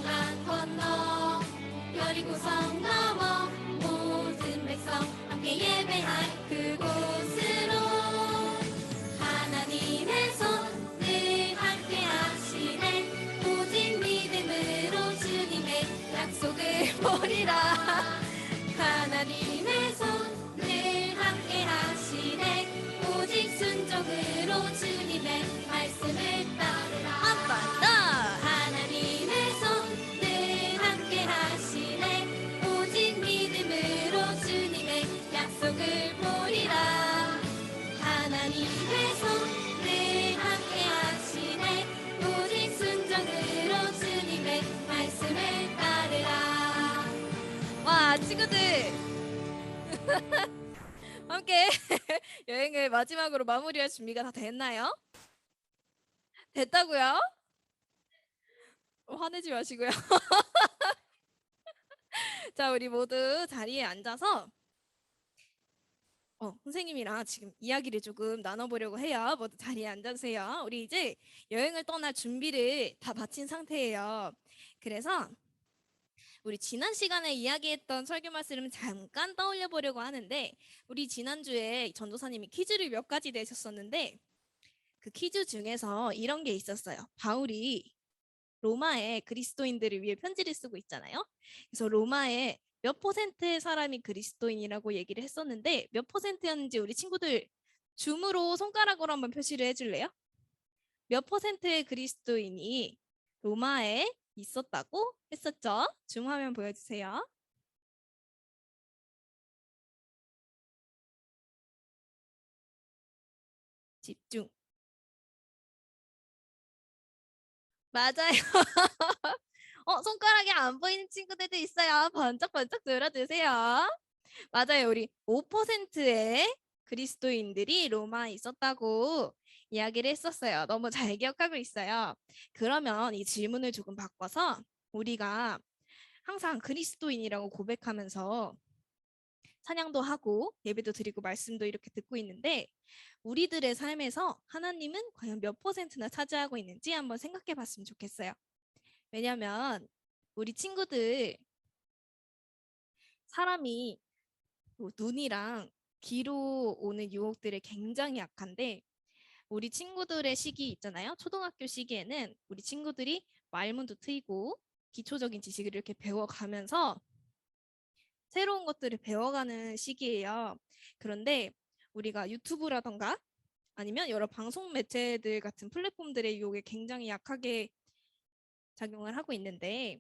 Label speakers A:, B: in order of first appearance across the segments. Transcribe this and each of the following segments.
A: 요단 건너 여리고성 넘어 모든 백성 함께 예배할 그곳으로 하나님의 손 늘 함께 하시네 오직 믿음으로 주님의 약속을 보리라 하나님의 손 늘 함께 하시네 오직 순종으로 주님의 말씀을 따르라 한 번 더 하나님의 손 늘 함께 하시네 오직 믿음으로 주님의 약속을 보리라 하나님의 손 늘 함께 하시네 오직 순종으로 주님의 말씀을 따르라 와 친구들 함께 여행을 마지막으로 마무리할 준비가 다 됐나요? 됐다고요? 화내지 마시고요. 자, 우리 모두 자리에 앉아서 선생님이랑 지금 이야기를 조금 나눠보려고 해요. 모두 자리에 앉아주세요. 우리 이제 여행을 떠날 준비를 다 마친 상태예요. 그래서 우리 지난 시간에 이야기했던 설교 말씀을 잠깐 떠올려 보려고 하는데 우리 지난주에 전도사님이 퀴즈를 몇 가지 내셨었는데 그 퀴즈 중에서 이런 게 있었어요. 바울이 로마의 그리스도인들을 위해 편지를 쓰고 있잖아요. 그래서 로마의 몇 퍼센트의 사람이 그리스도인이라고 얘기를 했었는데 몇 퍼센트였는지 우리 친구들 줌으로 손가락으로 한번 표시를 해줄래요? 몇 퍼센트의 그리스도인이 로마에 있었다고 했었죠? 줌 화면 보여주세요. 집중. 맞아요. 손가락이 안 보이는 친구들도 있어요. 번쩍번쩍 들어주세요. 맞아요. 우리 5%의 그리스도인들이 로마에 있었다고 이야기를 했었어요. 너무 잘 기억하고 있어요. 그러면 이 질문을 조금 바꿔서 우리가 항상 그리스도인이라고 고백하면서 찬양도 하고 예배도 드리고 말씀도 이렇게 듣고 있는데 우리들의 삶에서 하나님은 과연 몇 퍼센트나 차지하고 있는지 한번 생각해 봤으면 좋겠어요. 왜냐면 우리 친구들 사람이 눈이랑 귀로 오는 유혹들에 굉장히 약한데 우리 친구들의 시기 있잖아요. 초등학교 시기에는 우리 친구들이 말문도 트이고 기초적인 지식을 이렇게 배워가면서 새로운 것들을 배워가는 시기예요. 그런데 우리가 유튜브라던가 아니면 여러 방송 매체들 같은 플랫폼들의 유혹에 굉장히 약하게 작용을 하고 있는데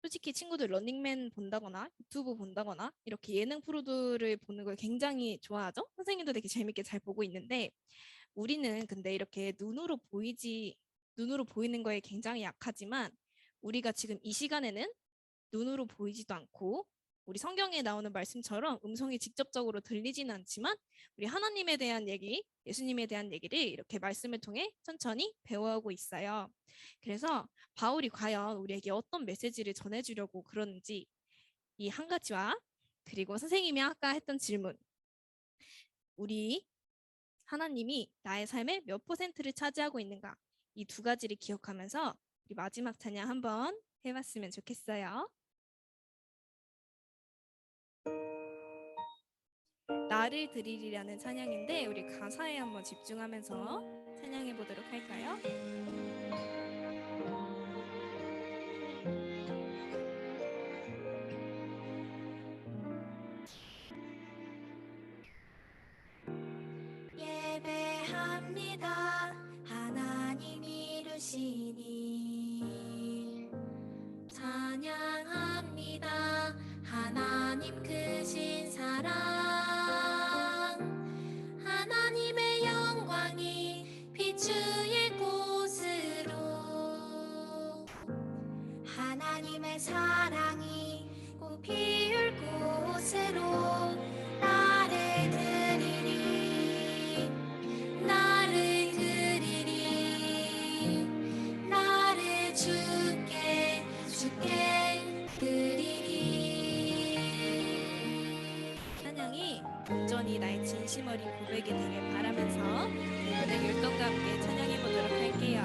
A: 솔직히 친구들 런닝맨 본다거나 유튜브 본다거나 이렇게 예능 프로들을 보는 걸 굉장히 좋아하죠? 선생님도 되게 재밌게 잘 보고 있는데 우리는 근데 이렇게 눈으로 보이는 거에 굉장히 약하지만 우리가 지금 이 시간에는 눈으로 보이지도 않고 우리 성경에 나오는 말씀처럼 음성이 직접적으로 들리지는 않지만 우리 하나님에 대한 얘기, 예수님에 대한 얘기를 이렇게 말씀을 통해 천천히 배워오고 있어요. 그래서 바울이 과연 우리에게 어떤 메시지를 전해주려고 그러는지 이 한 가지와 그리고 선생님이 아까 했던 질문 우리 하나님이 나의 삶의 몇 퍼센트를 차지하고 있는가 이 두 가지를 기억하면서 우리 마지막 찬양 한번 해봤으면 좋겠어요. 나를 드리리라는 찬양인데 우리 가사에 한번 집중하면서 찬양해 보도록 할까요? 예배합니다 하나님 이루신 일 찬양합니다 하나님 크신 사랑 하나님의 영광이 비추일 곳으로 하나님의 사랑이 꽃 피울 곳으로 나를 드리리 나를 드리리 나를 주께 드리리 찬양이 온전히 나의 진심 어린 고백이 되길 바라면서 이번에 율동과 함께 찬양해 보도록 할게요.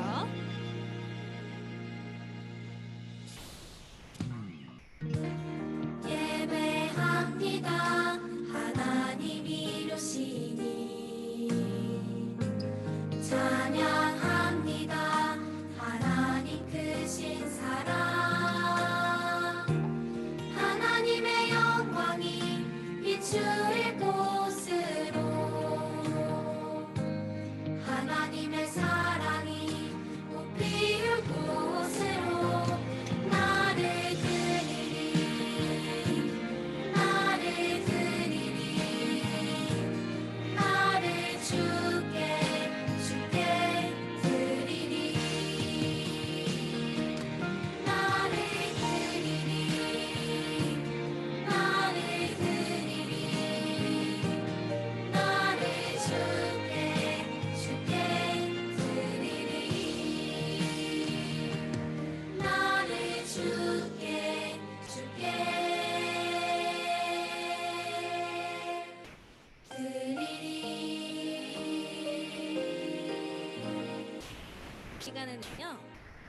A: 시간에는요,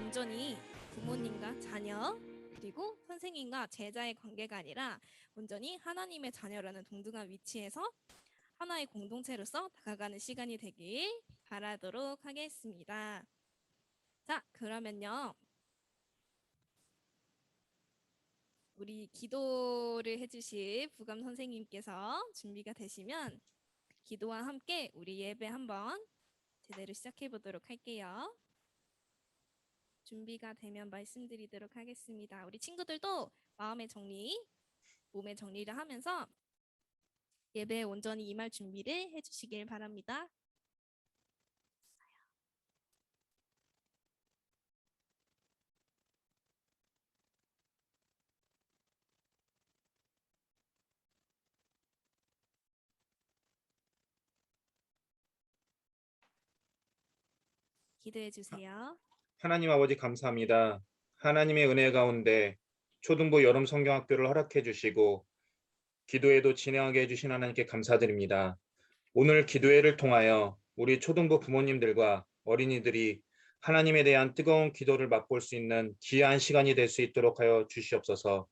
A: 온전히 부모님과 자녀 그리고 선생님과 제자의 관계가 아니라 온전히 하나님의 자녀라는 동등한 위치에서 하나의 공동체로서 다가가는 시간이 되길 바라도록 하겠습니다. 자, 그러면요. 우리 기도를 해주실 부감 선생님께서 준비가 되시면 기도와 함께 우리 예배 한번 제대로 시작해 보도록 할게요. 준비가 되면 말씀드리도록 하겠습니다. 우리 친구들도 마음의 정리, 몸의 정리를 하면서 예배에 온전히 임할 준비를 해주시길 바랍니다. 기도해 주세요.
B: 하나님 아버지 감사합니다. 하나님의 은혜 가운데 초등부 여름 성경학교를 허락해 주시고 기도회도 진행하게 해주신 하나님께 감사드립니다. 오늘 기도회를 통하여 우리 초등부 부모님들과 어린이들이 하나님에 대한 뜨거운 기도를 맛볼 수 있는 귀한 시간이 될 수 있도록 하여 주시옵소서.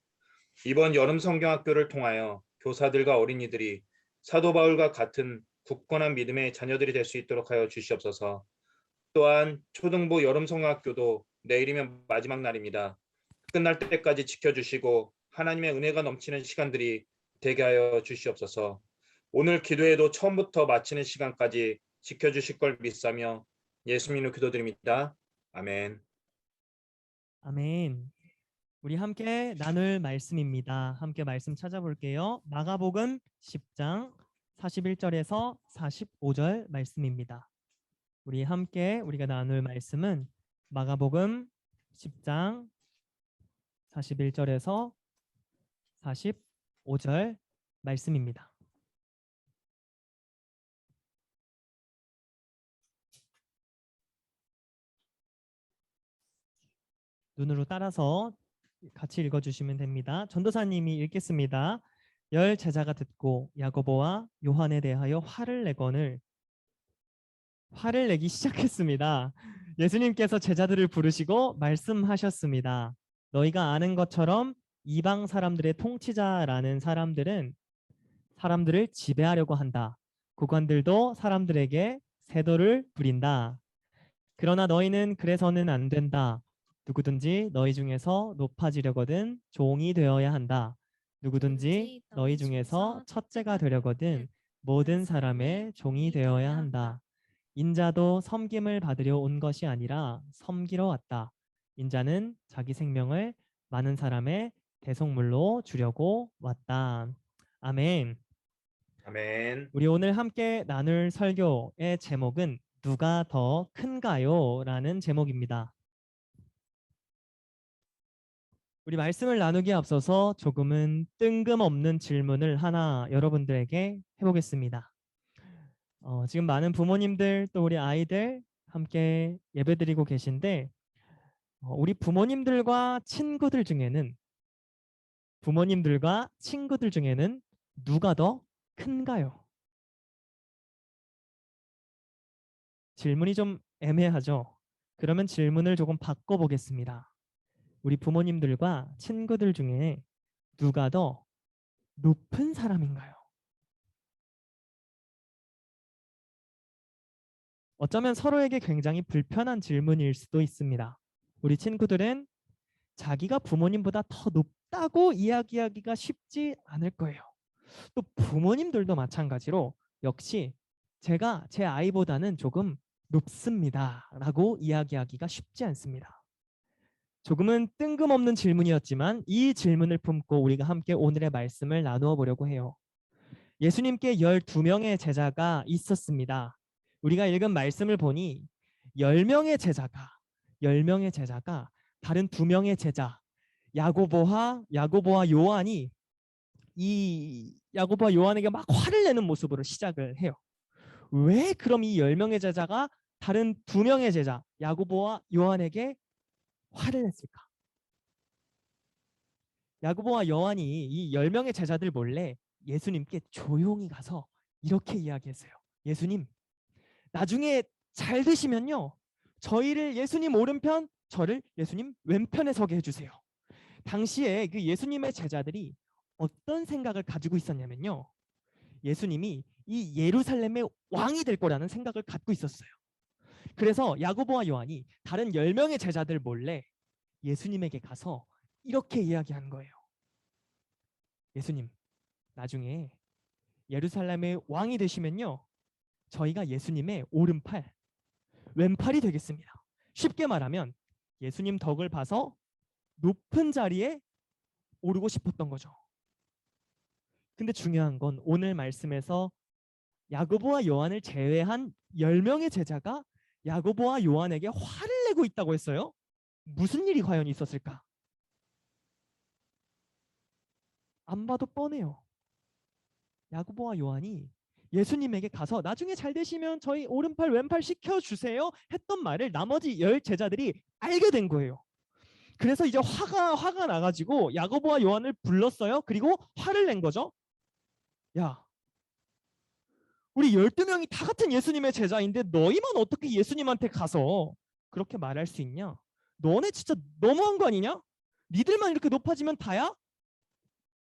B: 이번 여름 성경학교를 통하여 교사들과 어린이들이 사도 바울과 같은 굳건한 믿음의 자녀들이 될 수 있도록 하여 주시옵소서. 또한 초등부 여름 성경학교도 내일이면 마지막 날입니다. 끝날 때까지 지켜주시고 하나님의 은혜가 넘치는 시간들이 되게 하여 주시옵소서. 오늘 기도회도 처음부터 마치는 시간까지 지켜주실 걸 믿사며 예수님으로 기도드립니다. 아멘.
C: 아멘. 우리 함께 나눌 말씀입니다. 함께 말씀 찾아볼게요. 마가복음 10장 41절에서 45절 말씀입니다. 우리 함께 우리가 나눌 말씀은 마가복음 10장 41절에서 45절 말씀입니다. 눈으로 따라서 같이 읽어주시면 됩니다. 전도사님이 읽겠습니다. 열 제자가 듣고 야고보와 요한에 대하여 화를 내기 시작했습니다. 예수님께서 제자들을 부르시고 말씀하셨습니다. 너희가 아는 것처럼 이방 사람들의 통치자라는 사람들은 사람들을 지배하려고 한다. 국왕들도 사람들에게 세도를 부린다. 그러나 너희는 그래서는 안 된다. 누구든지 너희 중에서 높아지려거든 종이 되어야 한다. 누구든지 너희 중에서 첫째가 되려거든 모든 사람의 종이 되어야 한다. 인자도 섬김을 받으려 온 것이 아니라 섬기러 왔다. 인자는 자기 생명을 많은 사람의 대속물로 주려고 왔다. 아멘.
B: 아멘.
C: 우리 오늘 함께 나눌 설교의 제목은 누가 더 큰가요? 라는 제목입니다. 우리 말씀을 나누기에 앞서서 조금은 뜬금없는 질문을 하나 여러분들에게 해보겠습니다. 지금 많은 부모님들 또 우리 아이들 함께 예배드리고 계신데 우리 부모님들과 친구들 중에는 누가 더 큰가요? 질문이 좀 애매하죠? 그러면 질문을 조금 바꿔보겠습니다. 우리 부모님들과 친구들 중에 누가 더 높은 사람인가요? 어쩌면 서로에게 굉장히 불편한 질문일 수도 있습니다. 우리 친구들은 자기가 부모님보다 더 높다고 이야기하기가 쉽지 않을 거예요. 또 부모님들도 마찬가지로 역시 제가 제 아이보다는 조금 높습니다 라고 이야기하기가 쉽지 않습니다. 조금은 뜬금없는 질문이었지만 이 질문을 품고 우리가 함께 오늘의 말씀을 나누어 보려고 해요. 예수님께 12명의 제자가 있었습니다. 우리가 읽은 말씀을 보니 10명의 제자가 다른 2명의 제자 야고보와 요한이 이 야고보와 요한에게 막 화를 내는 모습으로 시작을 해요. 왜 그럼 이 10명의 제자가 다른 2명의 제자 야고보와 요한에게 화를 냈을까? 야고보와 요한이 이 10명의 제자들 몰래 예수님께 조용히 가서 이렇게 이야기했어요. 예수님, 나중에 잘 되시면요. 저희를 예수님 오른편, 저를 예수님 왼편에 서게 해주세요. 당시에 그 예수님의 제자들이 어떤 생각을 가지고 있었냐면요. 예수님이 이 예루살렘의 왕이 될 거라는 생각을 갖고 있었어요. 그래서 야고보와 요한이 다른 10명의 제자들 몰래 예수님에게 가서 이렇게 이야기한 거예요. 예수님, 나중에 예루살렘의 왕이 되시면요. 저희가 예수님의 오른팔, 왼팔이 되겠습니다. 쉽게 말하면 예수님 덕을 봐서 높은 자리에 오르고 싶었던 거죠. 근데 중요한 건 오늘 말씀에서 야고보와 요한을 제외한 10명의 제자가 야고보와 요한에게 화를 내고 있다고 했어요. 무슨 일이 과연 있었을까? 안 봐도 뻔해요. 야고보와 요한이 예수님에게 가서 나중에 잘 되시면 저희 오른팔 왼팔 시켜주세요 했던 말을 나머지 10 제자들이 알게 된 거예요. 그래서 이제 화가 나가지고 야고보와 요한을 불렀어요. 그리고 화를 낸 거죠. 야, 우리 12명이 다 같은 예수님의 제자인데 너희만 어떻게 예수님한테 가서 그렇게 말할 수 있냐? 너네 진짜 너무한 거 아니냐? 니들만 이렇게 높아지면 다야?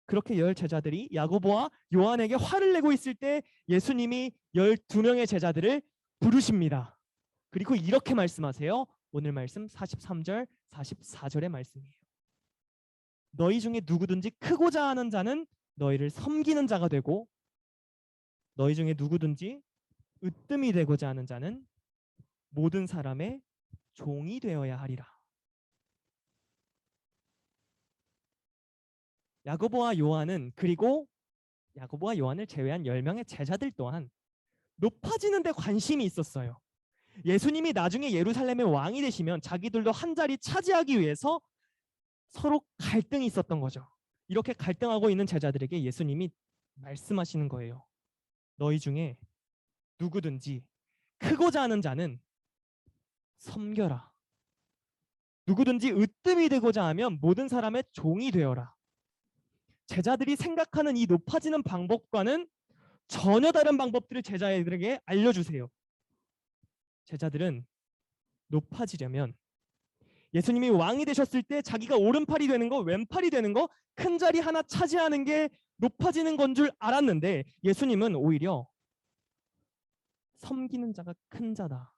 C: 그렇게 10 제자들이 야고보와 요한에게 화를 내고 있을 때 예수님이 12명의 제자들을 부르십니다. 그리고 이렇게 말씀하세요. 오늘 말씀 43절, 44절의 말씀이에요. 너희 중에 누구든지 크고자 하는 자는 너희를 섬기는 자가 되고 너희 중에 누구든지 으뜸이 되고자 하는 자는 모든 사람의 종이 되어야 하리라. 야고보와 요한은 그리고 야고보와 요한을 제외한 10명의 제자들 또한 높아지는 데 관심이 있었어요. 예수님이 나중에 예루살렘의 왕이 되시면 자기들도 한 자리 차지하기 위해서 서로 갈등이 있었던 거죠. 이렇게 갈등하고 있는 제자들에게 예수님이 말씀하시는 거예요. 너희 중에 누구든지 크고자 하는 자는 섬겨라. 누구든지 으뜸이 되고자 하면 모든 사람의 종이 되어라. 제자들이 생각하는 이 높아지는 방법과는 전혀 다른 방법들을 제자들에게 알려주세요. 제자들은 높아지려면 예수님이 왕이 되셨을 때 자기가 오른팔이 되는 거, 왼팔이 되는 거, 큰 자리 하나 차지하는 게 높아지는 건 줄 알았는데 예수님은 오히려 섬기는 자가 큰 자다.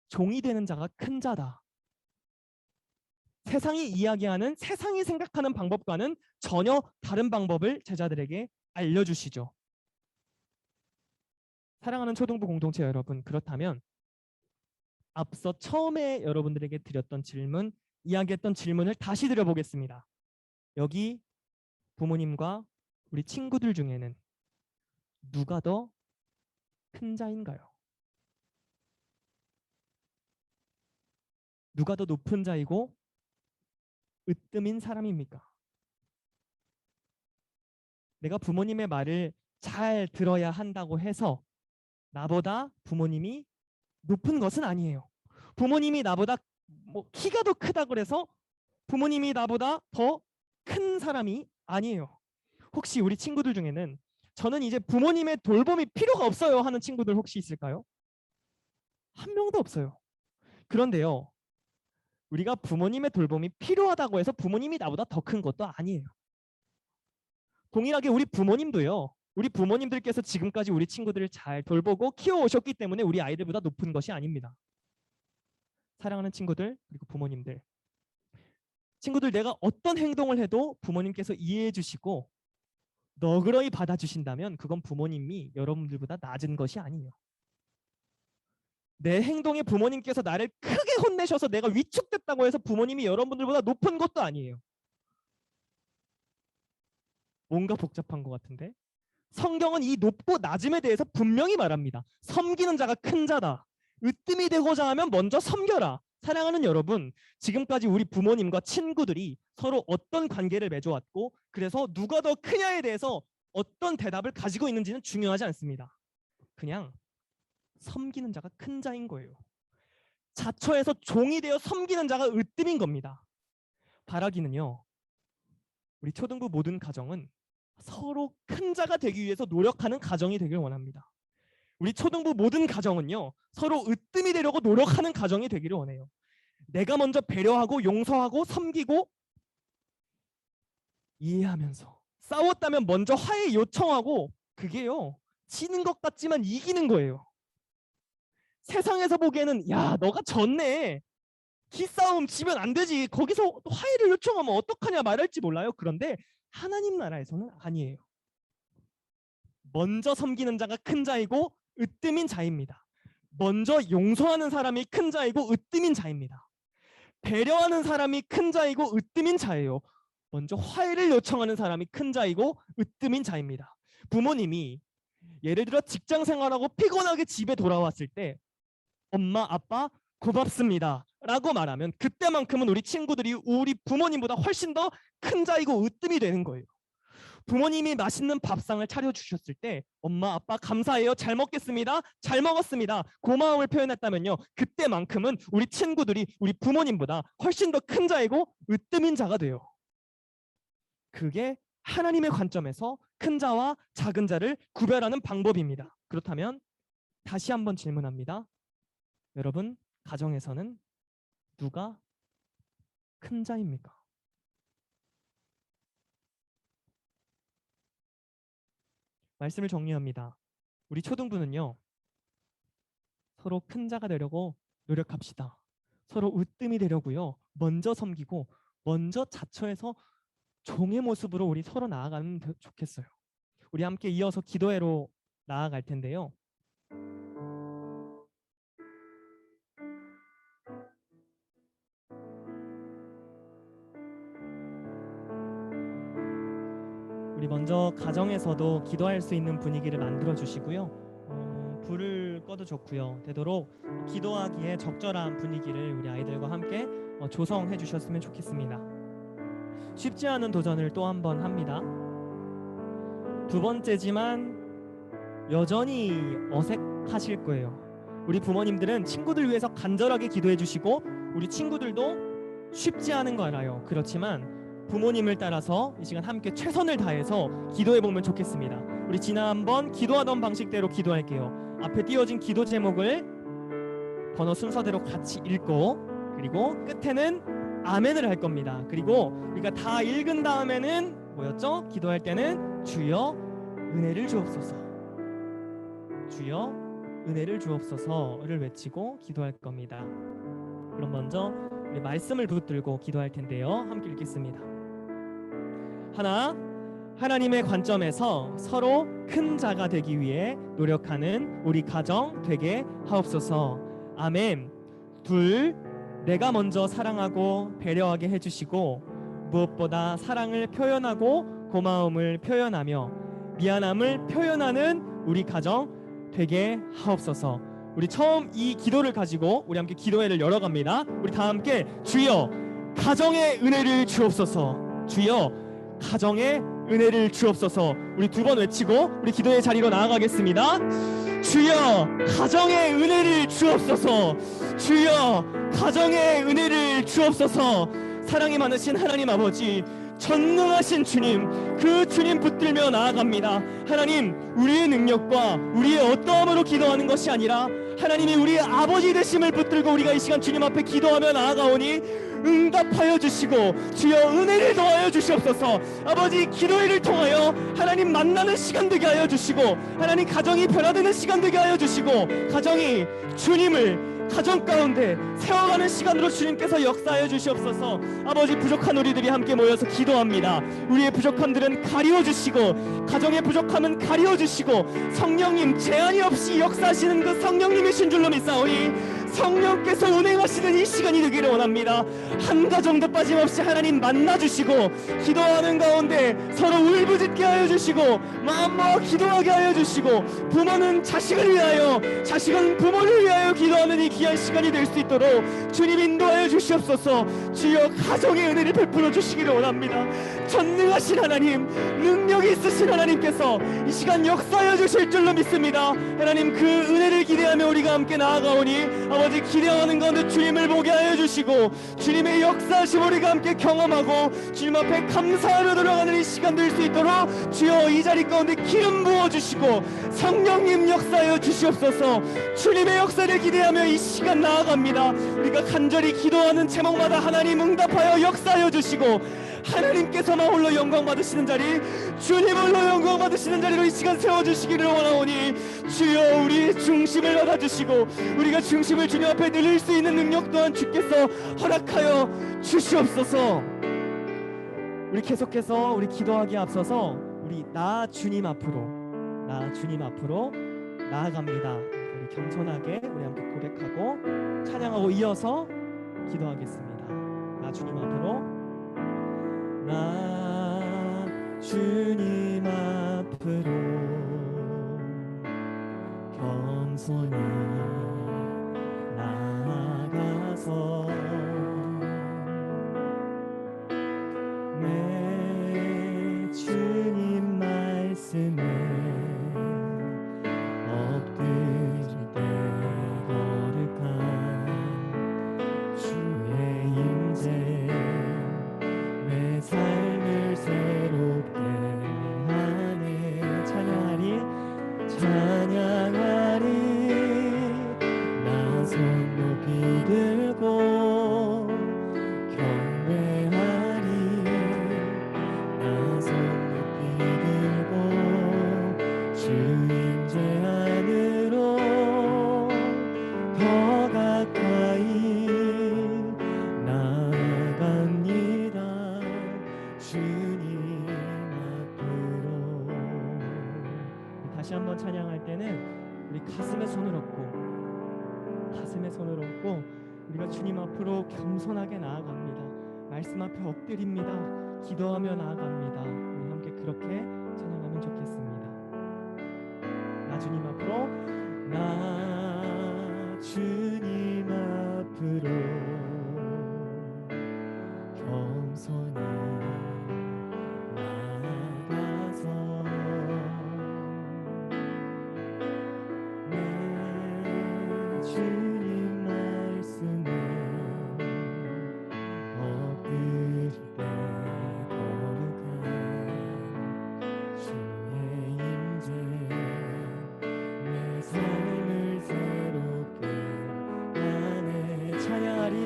C: 종이 되는 자가 큰 자다. 세상이 이야기하는, 세상이 생각하는 방법과는 전혀 다른 방법을 제자들에게 알려주시죠. 사랑하는 초등부 공동체 여러분, 그렇다면 앞서 처음에 여러분들에게 드렸던 질문, 이야기했던 질문을 다시 드려보겠습니다. 여기 부모님과 우리 친구들 중에는 누가 더 큰 자인가요? 누가 더 높은 자이고 으뜸인 사람입니까? 내가 부모님의 말을 잘 들어야 한다고 해서 나보다 부모님이 높은 것은 아니에요. 부모님이 나보다 키가 더 크다 그래서 부모님이 나보다 더 큰 사람이 아니에요. 혹시 우리 친구들 중에는 저는 이제 부모님의 돌봄이 필요가 없어요 하는 친구들 혹시 있을까요? 한 명도 없어요. 그런데요, 우리가 부모님의 돌봄이 필요하다고 해서 부모님이 나보다 더 큰 것도 아니에요. 동일하게 우리 부모님도요. 우리 부모님들께서 지금까지 우리 친구들을 잘 돌보고 키워오셨기 때문에 우리 아이들보다 높은 것이 아닙니다. 사랑하는 친구들 그리고 부모님들, 친구들 내가 어떤 행동을 해도 부모님께서 이해해 주시고 너그러이 받아주신다면 그건 부모님이 여러분들보다 낮은 것이 아니에요. 내 행동에 부모님께서 나를 크게 혼내셔서 내가 위축됐다고 해서 부모님이 여러분들보다 높은 것도 아니에요. 뭔가 복잡한 것 같은데 성경은 이 높고 낮음에 대해서 분명히 말합니다. 섬기는 자가 큰 자다. 으뜸이 되고자 하면 먼저 섬겨라. 사랑하는 여러분, 지금까지 우리 부모님과 친구들이 서로 어떤 관계를 맺어왔고 그래서 누가 더 크냐에 대해서 어떤 대답을 가지고 있는지는 중요하지 않습니다. 그냥 섬기는 자가 큰 자인 거예요. 자처에서 종이 되어 섬기는 자가 으뜸인 겁니다. 바라기는요, 우리 초등부 모든 가정은 서로 큰 자가 되기 위해서 노력하는 가정이 되길 원합니다. 우리 초등부 모든 가정은요, 서로 으뜸이 되려고 노력하는 가정이 되기를 원해요. 내가 먼저 배려하고 용서하고 섬기고 이해하면서, 싸웠다면 먼저 화해 요청하고, 그게요 지는 것 같지만 이기는 거예요. 세상에서 보기에는 야 너가 졌네, 기싸움 지면 안 되지, 거기서 화해를 요청하면 어떡하냐 말할지 몰라요. 그런데 하나님 나라에서는 아니에요. 먼저 섬기는 자가 큰 자이고 으뜸인 자입니다. 먼저 용서하는 사람이 큰 자이고 으뜸인 자입니다. 배려하는 사람이 큰 자이고 으뜸인 자예요. 먼저 화해를 요청하는 사람이 큰 자이고 으뜸인 자입니다. 부모님이 예를 들어 직장 생활하고 피곤하게 집에 돌아왔을 때 엄마 아빠 고맙습니다 라고 말하면 그때만큼은 우리 친구들이 우리 부모님보다 훨씬 더 큰 자이고 으뜸이 되는 거예요. 부모님이 맛있는 밥상을 차려주셨을 때 엄마 아빠 감사해요, 잘 먹겠습니다, 잘 먹었습니다, 고마움을 표현했다면요, 그때만큼은 우리 친구들이 우리 부모님보다 훨씬 더 큰 자이고 으뜸인 자가 돼요. 그게 하나님의 관점에서 큰 자와 작은 자를 구별하는 방법입니다. 그렇다면 다시 한번 질문합니다. 여러분, 가정에서는 누가 큰 자입니까? 말씀을 정리합니다. 우리 초등부는요, 서로 큰 자가 되려고 노력합시다. 서로 으뜸이 되려고요, 먼저 섬기고 먼저 자처해서 종의 모습으로 우리 서로 나아가면 좋겠어요. 우리 함께 이어서 기도회로 나아갈 텐데요. 우리 먼저 가정에서도 기도할 수 있는 분위기를 만들어 주시고요. 불을 꺼도 좋고요. 되도록 기도하기에 적절한 분위기를 우리 아이들과 함께 조성해 주셨으면 좋겠습니다. 쉽지 않은 도전을 또 한 번 합니다. 두 번째지만 여전히 어색하실 거예요. 우리 부모님들은 친구들 위해서 간절하게 기도해 주시고 우리 친구들도 쉽지 않은 거 알아요. 그렇지만 부모님을 따라서 이 시간 함께 최선을 다해서 기도해 보면 좋겠습니다. 우리 지난번 기도하던 방식대로 기도할게요. 앞에 띄워진 기도 제목을 번호 순서대로 같이 읽고, 그리고 끝에는 아멘을 할 겁니다. 그리고 우리가 다 읽은 다음에는 뭐였죠? 기도할 때는 주여 은혜를 주옵소서, 주여 은혜를 주옵소서를 외치고 기도할 겁니다. 그럼 먼저 우리 말씀을 붙들고 기도할 텐데요. 함께 읽겠습니다. 하나님의 관점에서 서로 큰 자가 되기 위해 노력하는 우리 가정 되게 하옵소서. 아멘. 둘, 내가 먼저 사랑하고 배려하게 해주시고 무엇보다 사랑을 표현하고 고마움을 표현하며 미안함을 표현하는 우리 가정 되게 하옵소서. 우리 처음 이 기도를 가지고 우리 함께 기도회를 열어갑니다. 우리 다 함께 주여 가정의 은혜를 주옵소서, 주여 가정의 은혜를 주옵소서. 우리 두 번 외치고 우리 기도의 자리로 나아가겠습니다. 주여 가정의 은혜를 주옵소서, 주여 가정의 은혜를 주옵소서. 사랑이 많으신 하나님 아버지, 전능하신 주님, 그 주님 붙들며 나아갑니다. 하나님, 우리의 능력과 우리의 어떠함으로 기도하는 것이 아니라 하나님이 우리의 아버지 되심을 붙들고 우리가 이 시간 주님 앞에 기도하며 나아가오니 응답하여 주시고 주여 은혜를 더하여 주시옵소서. 아버지, 기도회를 통하여 하나님 만나는 시간 되게 하여 주시고 하나님 가정이 변화되는 시간 되게 하여 주시고 가정이 주님을 가정 가운데 세워가는 시간으로 주님께서 역사하여 주시옵소서. 아버지, 부족한 우리들이 함께 모여서 기도합니다. 우리의 부족함들은 가리워 주시고 가정의 부족함은 가리워 주시고 성령님 제한이 없이 역사하시는 그 성령님이신 줄로 믿사오니 성령께서 운행하시는 이 시간이 되기를 원합니다. 한 가정도 빠짐없이 하나님 만나주시고 기도하는 가운데 서로 울부짖게 하여 주시고 마음 모아 기도하게 하여 주시고 부모는 자식을 위하여 자식은 부모를 위하여 기도하는 이 귀한 시간이 될 수 있도록 주님 인도하여 주시옵소서. 주여 가정의 은혜를 베풀어 주시기를 원합니다. 전능하신 하나님, 능력이 있으신 하나님께서 이 시간 역사하여 주실 줄로 믿습니다. 하나님, 그 은혜를 기대하며 우리가 함께 나아가오니 아버지 기대하는 가운데 주님을 보게 하여 주시고 주님의 역사하심 우리가 함께 경험하고 주님 앞에 감사하며 돌아가는 이 시간 될 수 있도록 주여 이 자리 가운데 기름 부어주시고 성령님 역사하여 주시옵소서. 주님의 역사를 기대하며 이 시간 나아갑니다. 우리가 간절히 기도하는 제목마다 하나님 응답하여 역사하여 주시고 하나님께서만 홀로 영광 받으시는 자리, 주님 홀로 영광 받으시는 자리로 이 시간 세워주시기를 원하오니 주여 우리 중심을 받아주시고 우리가 중심을 주님 앞에 늘릴 수 있는 능력 또한 주께서 허락하여 주시옵소서. 우리 계속해서 우리 기도하기에 앞서서 우리 나 주님 앞으로 나아갑니다. 우리 겸손하게 우리 함께 고백하고 찬양하고 이어서 기도하겠습니다. 나 주님 앞으로 나 주님 앞으로 겸손히 나아가서 내 주님 말씀에 엎드리되 거룩한 주의 임재 내 삶을 새롭게 하네. 찬양하리 나 손 높이 들고 경배하리 나 손 높이 들고 주 임재 안으로 더 가까이 나아갑니다. 주님 앞으로. 다시 한번 찬양할 때는 우리 가슴에 손을 얹고 우리가 주님 앞으로 겸손하게 나아갑니다. 말씀 앞에 엎드립니다. 기도하며 나아갑니다. 우리 함께 그렇게 찬양하면 좋겠습니다. 나 주님 앞으로 나 주님 앞으로 겸손히 나가서 내 주님 말씀에 엎드리되 거룩한 주의 임재 내 삶을 새롭게 하네. 찬양하리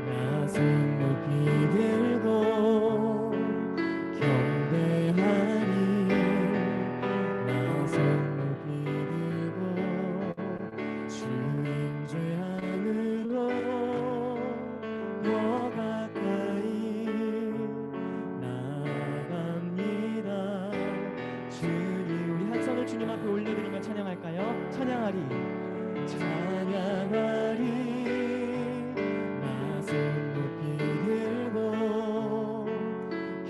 C: 나 손 높이 들고 경배하리 나 손 높이 들고 주 임재 안으로 더 가까이 나아갑니다. 주님 우리 한 손을 주님 앞에 올려드리며 찬양할까요? 찬양하리 나 손 높이 들고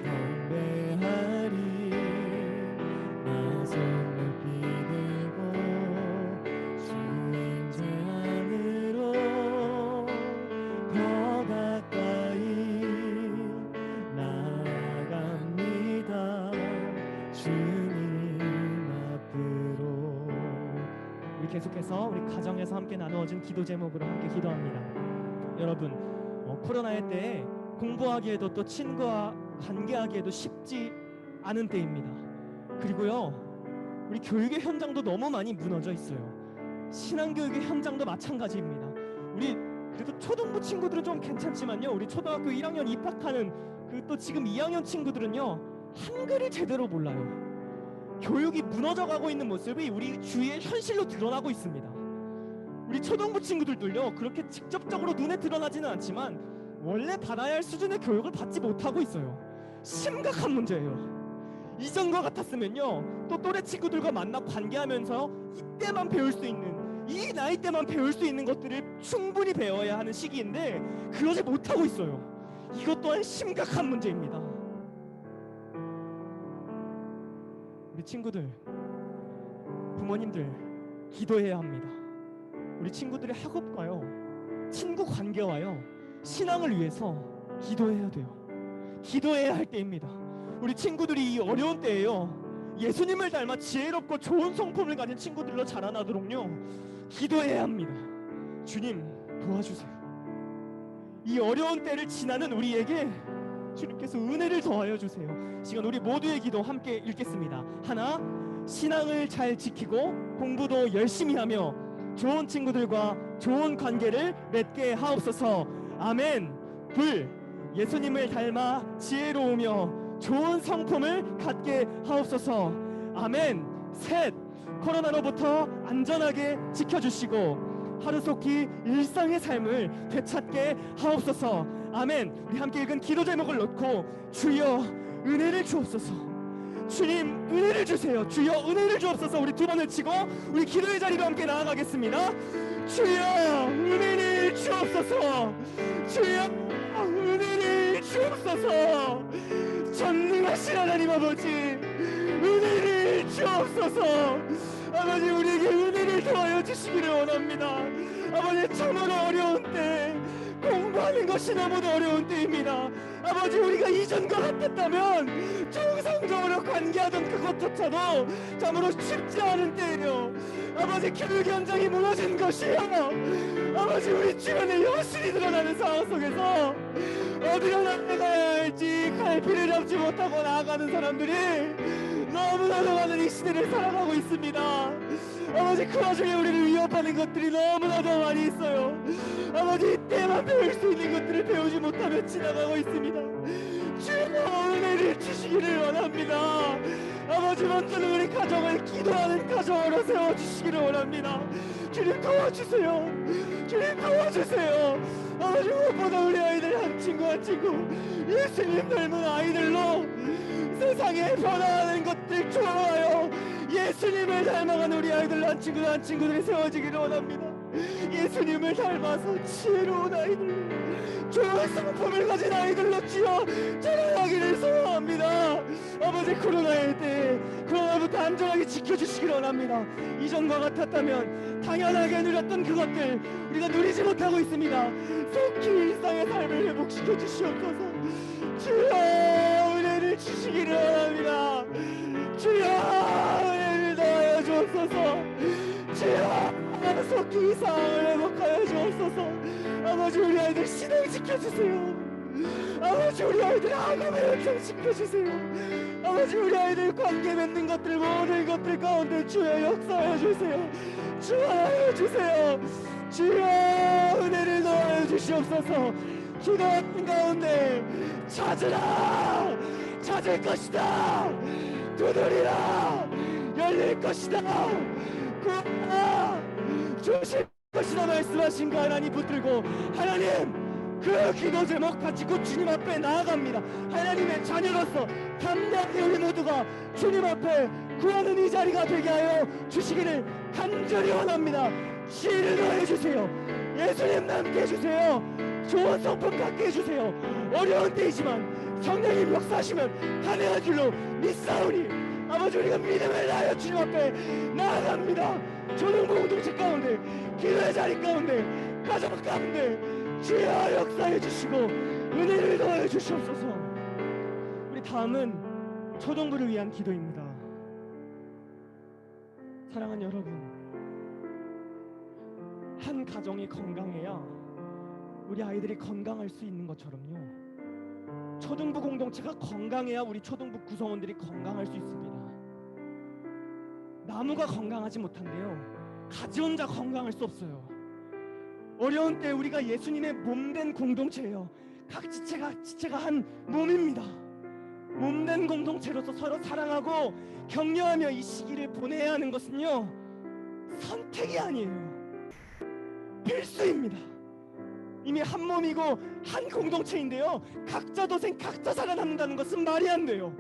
C: 경배하리 나 손 높이 들고 주 임재 안으로 더 가까이 나아갑니다. 주님 앞으로. 우리 계속해서 우리 가정에서 함께 나누어진 기도 제목으로 함께 기도합니다. 여러분 코로나의 때에 공부하기에도 또 친구와 관계하기에도 쉽지 않은 때입니다. 그리고요 우리 교육의 현장도 너무 많이 무너져 있어요. 신앙교육의 현장도 마찬가지입니다. 우리 그래도 초등부 친구들은 좀 괜찮지만요 우리 초등학교 1학년 입학하는 그 또 지금 2학년 친구들은요 한글을 제대로 몰라요. 교육이 무너져가고 있는 모습이 우리 주위에 현실로 드러나고 있습니다. 우리 초등부 친구들도요 그렇게 직접적으로 눈에 드러나지는 않지만 원래 받아야 할 수준의 교육을 받지 못하고 있어요. 심각한 문제예요. 이전과 같았으면요 또 또래 친구들과 만나 관계하면서 이때만 배울 수 있는 이 나이 때만 배울 수 있는 것들을 충분히 배워야 하는 시기인데 그러지 못하고 있어요. 이것 또한 심각한 문제입니다. 우리 친구들, 부모님들 기도해야 합니다. 우리 친구들의 학업과요, 친구 관계와요, 신앙을 위해서 기도해야 돼요. 기도해야 할 때입니다. 우리 친구들이 이 어려운 때에요, 예수님을 닮아 지혜롭고 좋은 성품을 가진 친구들로 자라나도록요 기도해야 합니다. 주님 도와주세요. 이 어려운 때를 지나는 우리에게 주님께서 은혜를 더하여 주세요. 시간 우리 모두의 기도 함께 읽겠습니다. 하나, 신앙을 잘 지키고 공부도 열심히 하며 좋은 친구들과 좋은 관계를 맺게 하옵소서. 아멘. 둘, 예수님을 닮아 지혜로우며 좋은 성품을 갖게 하옵소서. 아멘. 셋, 코로나로부터 안전하게 지켜주시고 하루속히 일상의 삶을 되찾게 하옵소서. 아멘. 우리 함께 읽은 기도 제목을 놓고 주여 은혜를 주옵소서. 주님 은혜를 주세요. 주여 은혜를 주옵소서. 우리 두 번을 치고 우리 기도의 자리로 함께 나아가겠습니다. 주여 은혜를 주옵소서. 주여 은혜를 주옵소서. 전능하신 하나님 아버지 은혜를 주옵소서. 아버지 우리에게 은혜를 더하여 주시기를 원합니다. 아버지 참으로 어려운 때 공부하는 것이 너무도 어려운 때입니다. 아버지 우리가 이전과 같았다면 정상적으로 관계하던 그것조차도 참으로 쉽지 않은 때예요. 아버지 교육 현장이 무너진 것이요. 아버지 우리 주변에 여신이 드러나는 상황 속에서 어디로 나아가야 할지 갈피를 잡지 못하고 나아가는 사람들이 너무나도 많은 이 시대를 살아가고 있습니다. 아버지 그 와중에 우리를 위협하는 것들이 너무나도 많이 있어요. 아버지 이때만 배울 수 있는 것들을 배우지 못하며 지나가고 있습니다. 주여 은혜를 주시기를 원합니다. 아버지 먼저는 우리 가정을 기도하는 가정으로 세워주시기를 원합니다. 주님 도와주세요. 주님 도와주세요. 아버지 무엇보다 우리 아이들 한 친구 한 친구 예수님 닮은 아이들로 세상에 변화하는 것들 좋아요. 예수님을 닮아가는 우리 아이들 한 친구 한 친구들이 세워지기를 원합니다. 예수님을 닮아서 지혜로운 아이들, 좋은 성품을 가진 아이들로 주여 자라나기를 소원합니다. 아버지 코로나일 때 코로나부터 안전하게 지켜주시기를 원합니다. 이전과 같았다면 당연하게 누렸던 그것들 우리가 누리지 못하고 있습니다. 속히 일상의 삶을 회복시켜 주시옵소서. 주여 은혜를 주시기를 원합니다. 주여 은혜를 더하여 주옵소서. 주여 속히 이 상황을 회복하여 주옵소서. 아버지 우리 아이들 신앙 지켜주세요. 아버지 우리 아이들 아감의 연장 지켜주세요. 아버지 우리 아이들 관계 맺는 것들 모든 것들 가운데 주여 역사하여 주세요. 주여 주세요. 주여 은혜를 더하여 주시옵소서. 기도하는 가운데 찾으라 찾을 것이다. 두드리라 열릴 것이다. 구하라 주실 것이다 말씀하신 그 하나님 붙들고 하나님 그 기도 제목 가지고 주님 앞에 나아갑니다. 하나님의 자녀로서 담대하게 우리 모두가 주님 앞에 구하는 이 자리가 되게 하여 주시기를 간절히 원합니다. 지혜를 더해 주세요. 예수님 남게 해주세요. 좋은 성품 갖게 해주세요. 어려운 때이지만 성령님 역사하시면 가능한 줄로 믿사오니 아버지 우리가 믿음을 다하여 주님 앞에 나아갑니다. 초등부 공동체 가운데 기도의 자리 가운데 가정 가운데 주여 역사해 주시고 은혜를 더해 주시옵소서. 우리 다음은 초등부를 위한 기도입니다. 사랑하는 여러분, 한 가정이 건강해야 우리 아이들이 건강할 수 있는 것처럼요, 초등부 공동체가 건강해야 우리 초등부 구성원들이 건강할 수 있습니다. 나무가 건강하지 못한데요, 가지 혼자 건강할 수 없어요. 어려운 때 우리가 예수님의 몸된 공동체예요. 각 지체가 한 몸입니다. 몸된 공동체로서 서로 사랑하고 격려하며 이 시기를 보내야 하는 것은요, 선택이 아니에요, 필수입니다. 이미 한 몸이고 한 공동체인데요, 각자 도생 각자 살아남는다는 것은 말이 안 돼요.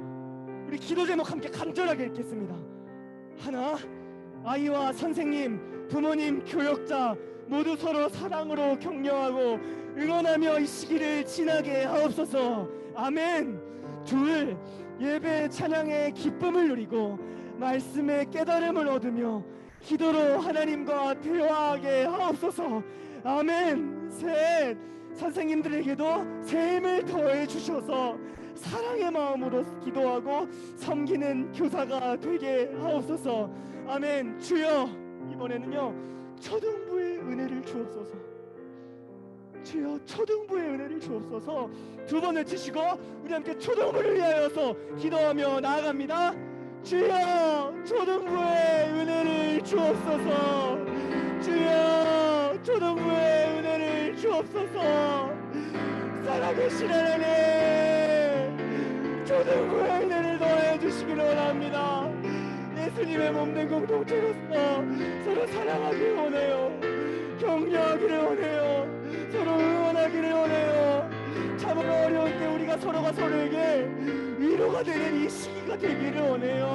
C: 우리 기도 제목 함께 간절하게 읽겠습니다. 하나, 아이와 선생님, 부모님, 교역자 모두 서로 사랑으로 격려하고 응원하며 이 시기를 지나게 하옵소서. 아멘. 둘, 예배 찬양의 기쁨을 누리고 말씀의 깨달음을 얻으며 기도로 하나님과 대화하게 하옵소서. 아멘. 셋, 선생님들에게도 새 힘을 더해 주셔서 사랑의 마음으로 기도하고 섬기는 교사가 되게 하옵소서. 아멘. 주여, 이번에는요 초등부의 은혜를 주옵소서. 주여, 초등부의 은혜를 주옵소서. 두 번 외치시고 우리 함께 초등부를 위하여서 기도하며 나아갑니다. 주여, 초등부의 은혜를 주옵소서. 주여, 초등부의 은혜를 주옵소서. 살아계신 하나님, 초등부의 은혜를 더해 주시기를 원합니다. 예수님의 몸된 공동체로서 서로 사랑하기를 원해요. 격려하기를 원해요. 서로 응원하기를 원해요. 참 어려울 때 우리가 서로가 서로에게 위로가 되는 이 시기가 되기를 원해요.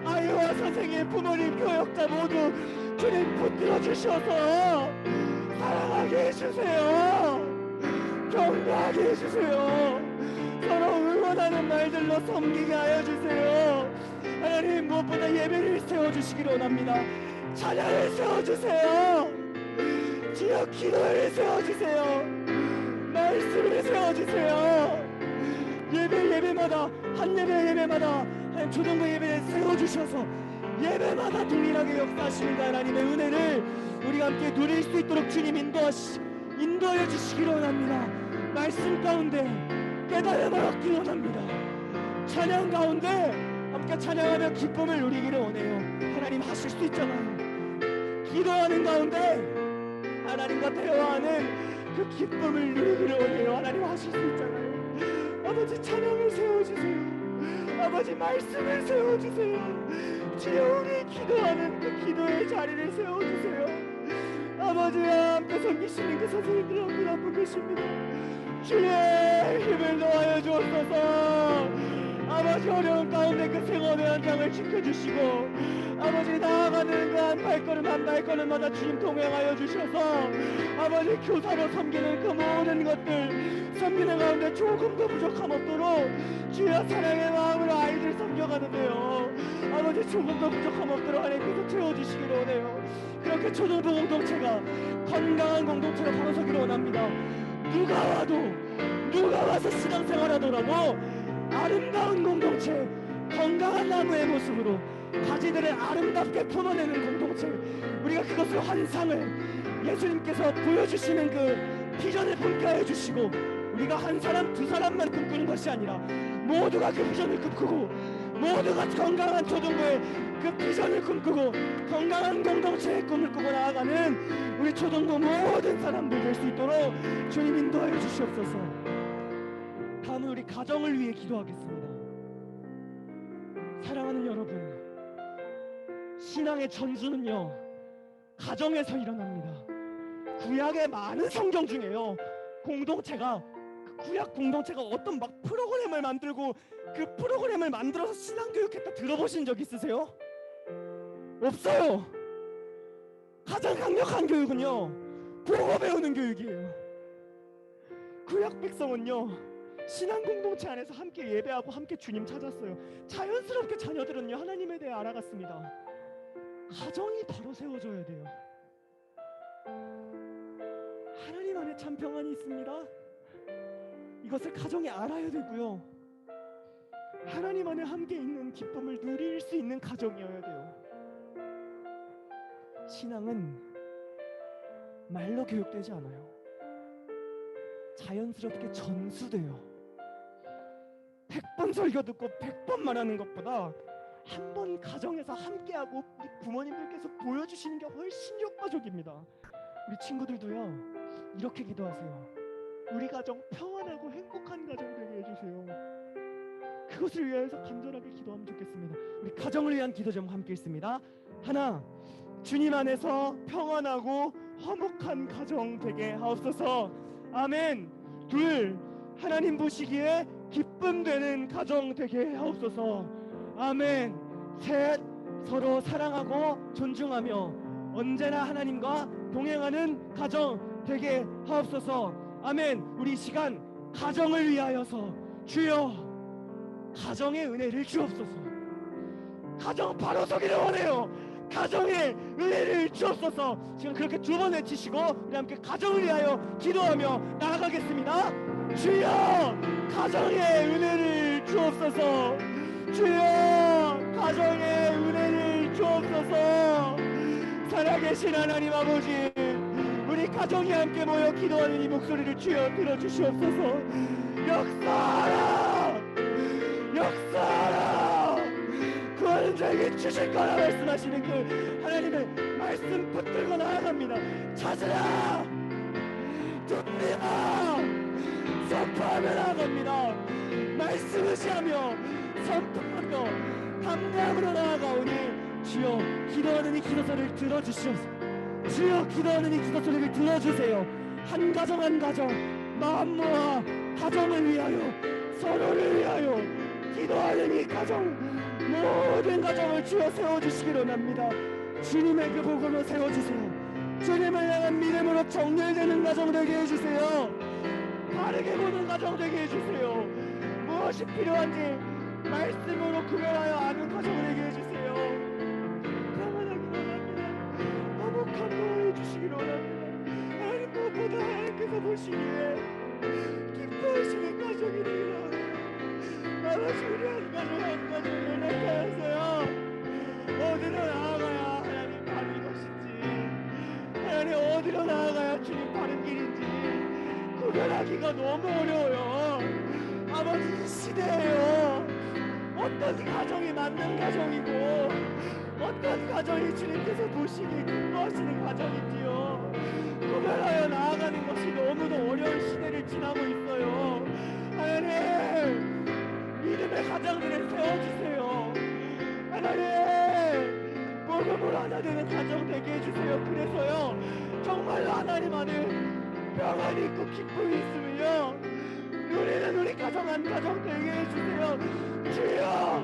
C: 아이와 선생님, 부모님, 교역자 모두 주님 붙들어 주셔서 사랑하게 해주세요. 격려하게 해주세요. 서로 응원하는 말들로 섬기게 하여 주세요. 하나님, 무엇보다 예배를 세워주시기를 원합니다. 찬양을 세워주세요. 주여, 기도를 세워주세요. 말씀을 세워주세요. 예배마다, 한 예배마다 한 초등부 예배를 세워주셔서 예배마다 동일하게 역사하시는 하나님의 은혜를 우리가 함께 누릴 수 있도록 주님 인도하여 주시기를 원합니다. 말씀 가운데 깨달음을 얻기를 원합니다. 찬양 가운데 함께 찬양하며 기쁨을 누리기를 원해요. 하나님 하실 수 있잖아요. 기도하는 가운데 하나님과 대화하는 그 기쁨을 누리기를 원해요. 하나님 하실 수 있잖아요. 아버지, 찬양을 세워주세요. 아버지, 말씀을 세워주세요. 주여, 우리 기도하는 그 기도의 자리를 세워주세요. 아버지와 함께 섬기시는 그 선생님들 앞에 계십니다. 주의 힘을 더하여 주옵소서. 아버지, 어려운 가운데 그 생업의 현장을 지켜주시고 아버지, 나아가는 그 한 발걸음 한 발걸음마다 주님 동행하여 주셔서 아버지, 교사로 섬기는 그 모든 것들 섬기는 가운데 조금도 부족함 없도록 주여 사랑의 마음으로 아이들 섬겨가는데요, 아버지, 조금도 부족함 없도록 하나님께서 채워주시기를 원해요. 그렇게 초등부 공동체가 건강한 공동체로 바로서기를 원합니다. 누가 와서 신앙생활하더라도 아름다운 공동체, 건강한 나무의 모습으로 가지들을 아름답게 품어내는 공동체, 우리가 그것을 환상을 예수님께서 보여주시는 그 비전을 품게 해주시고 우리가 한 사람 두 사람만 꿈꾸는 것이 아니라 모두가 그 비전을 꿈꾸고 모두가 건강한 초등부의 그 비전을 꿈꾸고 건강한 공동체의 꿈을 꾸고 나아가는 우리 초등부 모든 사람들 될 수 있도록 주님 인도하여 주시옵소서. 다음은 우리 가정을 위해 기도하겠습니다. 사랑하는 여러분, 신앙의 전수는요 가정에서 일어납니다. 구약의 많은 성경 중에요 구약 공동체가 어떤 막 프로그램을 만들고 그 프로그램을 만들어서 신앙교육했다 들어보신 적 있으세요? 없어요. 가장 강력한 교육은요 보고 배우는 교육이에요. 구약 백성은요 신앙 공동체 안에서 함께 예배하고 함께 주님 찾았어요. 자연스럽게 자녀들은요 하나님에 대해 알아갔습니다. 가정이 바로 세워져야 돼요. 하나님 안에 참 평안이 있습니다. 이것을 가정이 알아야 되고요, 하나님 안에 함께 있는 기쁨을 누릴 수 있는 가정이어야 돼요. 신앙은 말로 교육되지 않아요. 자연스럽게 전수돼요. 100번 설교 듣고 100번 말하는 것보다 한 번 가정에서 함께하고 우리 부모님들께서 보여주시는 게 훨씬 효과적입니다. 우리 친구들도요 이렇게 기도하세요. 우리 가정 평안하고 행복한 가정 되게 해주세요. 그것을 위해서 간절하게 기도하면 좋겠습니다. 우리 가정을 위한 기도 좀 함께 있습니다. 하나, 주님 안에서 평안하고 화목한 가정 되게 하옵소서. 아멘. 둘, 하나님 보시기에 기쁨 되는 가정 되게 하옵소서. 아멘. 셋, 서로 사랑하고 존중하며 언제나 하나님과 동행하는 가정 되게 하옵소서. 아멘. 우리 시간 가정을 위하여서 주여 가정의 은혜를 주옵소서. 가정 바로 서기를 원해요. 가정의 은혜를 주옵소서. 지금 그렇게 두 번 외치시고 우리 함께 가정을 위하여 기도하며 나아가겠습니다. 주여 가정의 은혜를 주옵소서. 주여 가정에 은혜를 주옵소서. 살아계신 하나님 아버지, 우리 가정이 함께 모여 기도하는 이 목소리를 주여 들어주시옵소서. 역사하라, 역사하라. 구하는 자에게 주실 거라 말씀하시는 그 하나님의 말씀 붙들고 나아갑니다. 찾으라, 둡니다, 선포하며 나아갑니다. 말씀 의지하며 선포하며 담대함으로 나아가오니 주여 기도하는 이 기도소리를 들어주시옵소서. 주여 기도하는 이 기도소리를 들어주세요. 한 가정 한 가정 마음 모아 가정을 위하여, 서로를 위하여 기도하는 이 가정, 모든 가정을 주여 세워주시기를 원합니다. 주님의 그 복음을 세워주세요. 주님을 향한 믿음으로 정렬되는 가정 되게 해주세요. 바르게 보는 가정 되게 해주세요. 무엇이 필요한지 말씀으로 구별하여 아는 가정 되게 해주세요. 평안하기를 원합니다. 화목함을 해주시기를 원합니다. 하나님 무엇보다 하나님께서 보시기에 기뻐하시는 가정이 되기를 원해요. 아버지, 우리 한 가정 한 가정을 나타나서요, 어디로 나아가야 하나님 바른 것인지, 하나님 어디로 나아가야 주님 바른 길인지 구별하기가 너무 어려워요. 아버지, 이 시대에요, 어떤 가정이 맞는 가정이고 어떤 가정이 주님께서 보시기에 기뻐하시는 가정인지요, 구별하여 나아가는 것이 너무도 어려운 시대를 지나고 있어요. 하나님, 믿음의 가정들을 세워주세요. 하나님, 복음으로 하나 되는 가정 되게 해주세요. 그래서요, 정말로 하나님 안에 평안이 있고 기쁨이 있으면요, 누리는 우리 가정 한 가정 되게 해주세요. 주여,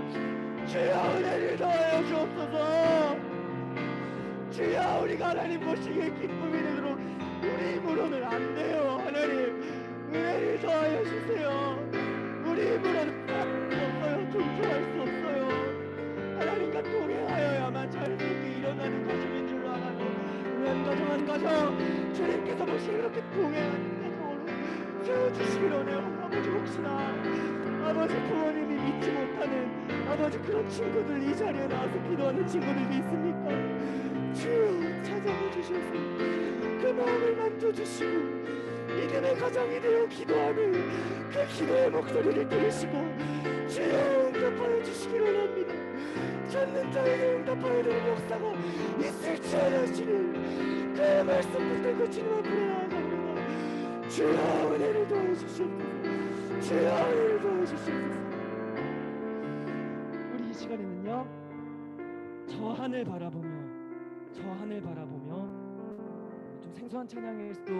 C: 주여 은혜를 더하여 주옵소서. 주여, 우리가 하나님 보시기에 기쁨이 되도록 우리 힘으로는 안 돼요. 하나님, 은혜를 더하여 주세요. 우리 힘으로는 할 수 없어요. 존중할 수 없어요. 하나님과 동행하여야만 자유롭게 일어나는 가정인 줄로 알아요. 우리 한 가정 한 가정 주님께서 보시기에 이렇게 동행하는 가정으로 세워주시기를 원해요. 아버지, 혹시나 아버지 부모님이 믿지 못하는 아버지 그런 친구들, 이 자리에 나와서 기도하는 친구들이 있습니까? 주여 찾아봐 주셔서 그 마음을 만져주시고 믿음의 가정이 되어 기도하는 그 기도의 목소리를 들으시고 주여 응답하여 주시기를 원합니다. 찾는 자에게 응답하여 되는 역사가 있을지 않으시는 그 말씀 붙들고 주님 앞으로 나아갑니다. 주여 은혜를 더해 주시옵소서. 주여 은혜를 더해 주시옵소서. 우리 이 시간에는요, 저 하늘 바라보며 좀 생소한 찬양일 수도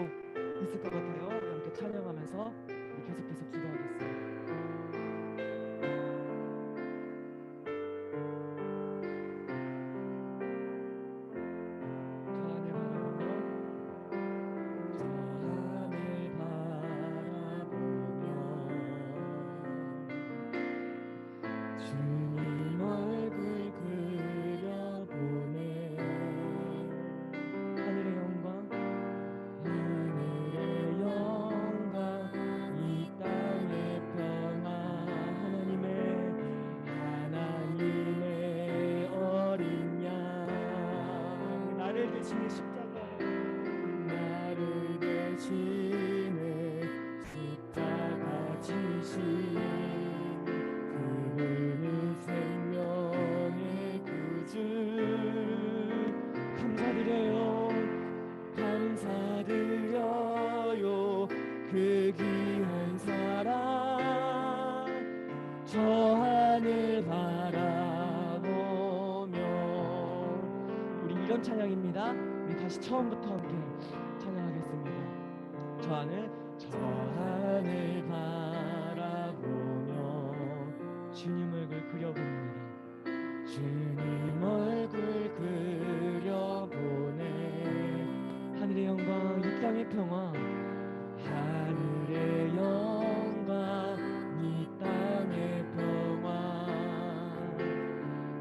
C: 있을 것 같아요. 함께 찬양하면서 우리 계속해서 기도하겠습니다. 감사드려요 그 귀한 사랑 저 하늘 바라보며. 우리 이런 찬양입니다. 우리 다시 처음부터 함께 찬양하겠습니다. 저 하늘 바라보며 주님 얼굴 그려봅니다. 주님 얼굴 그려보네. 하늘의 영광 이 땅의 평화, 하늘의 영광 이 땅의 평화,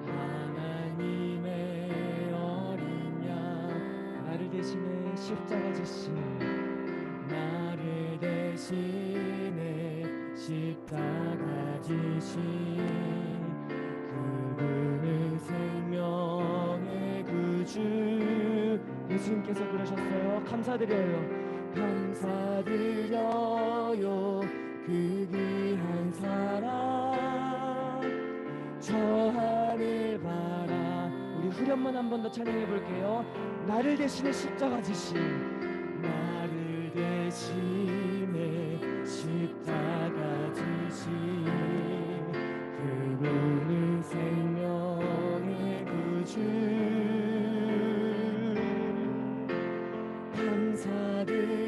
C: 하나님의 어린 양 나를 대신해 십자가 지신 나를 대신해 십자가 지신 그분은 생명의 구주. 예수님께서 그러셨어요. 감사드려요. 감사드려요. 그 귀한 사랑 저 하늘 바라. 우리 후렴만 한 번 더 찬양해 볼게요. 나를 대신해 십자가 지신, 나를 대신해 십자가 지신 그분은 생명의 구주.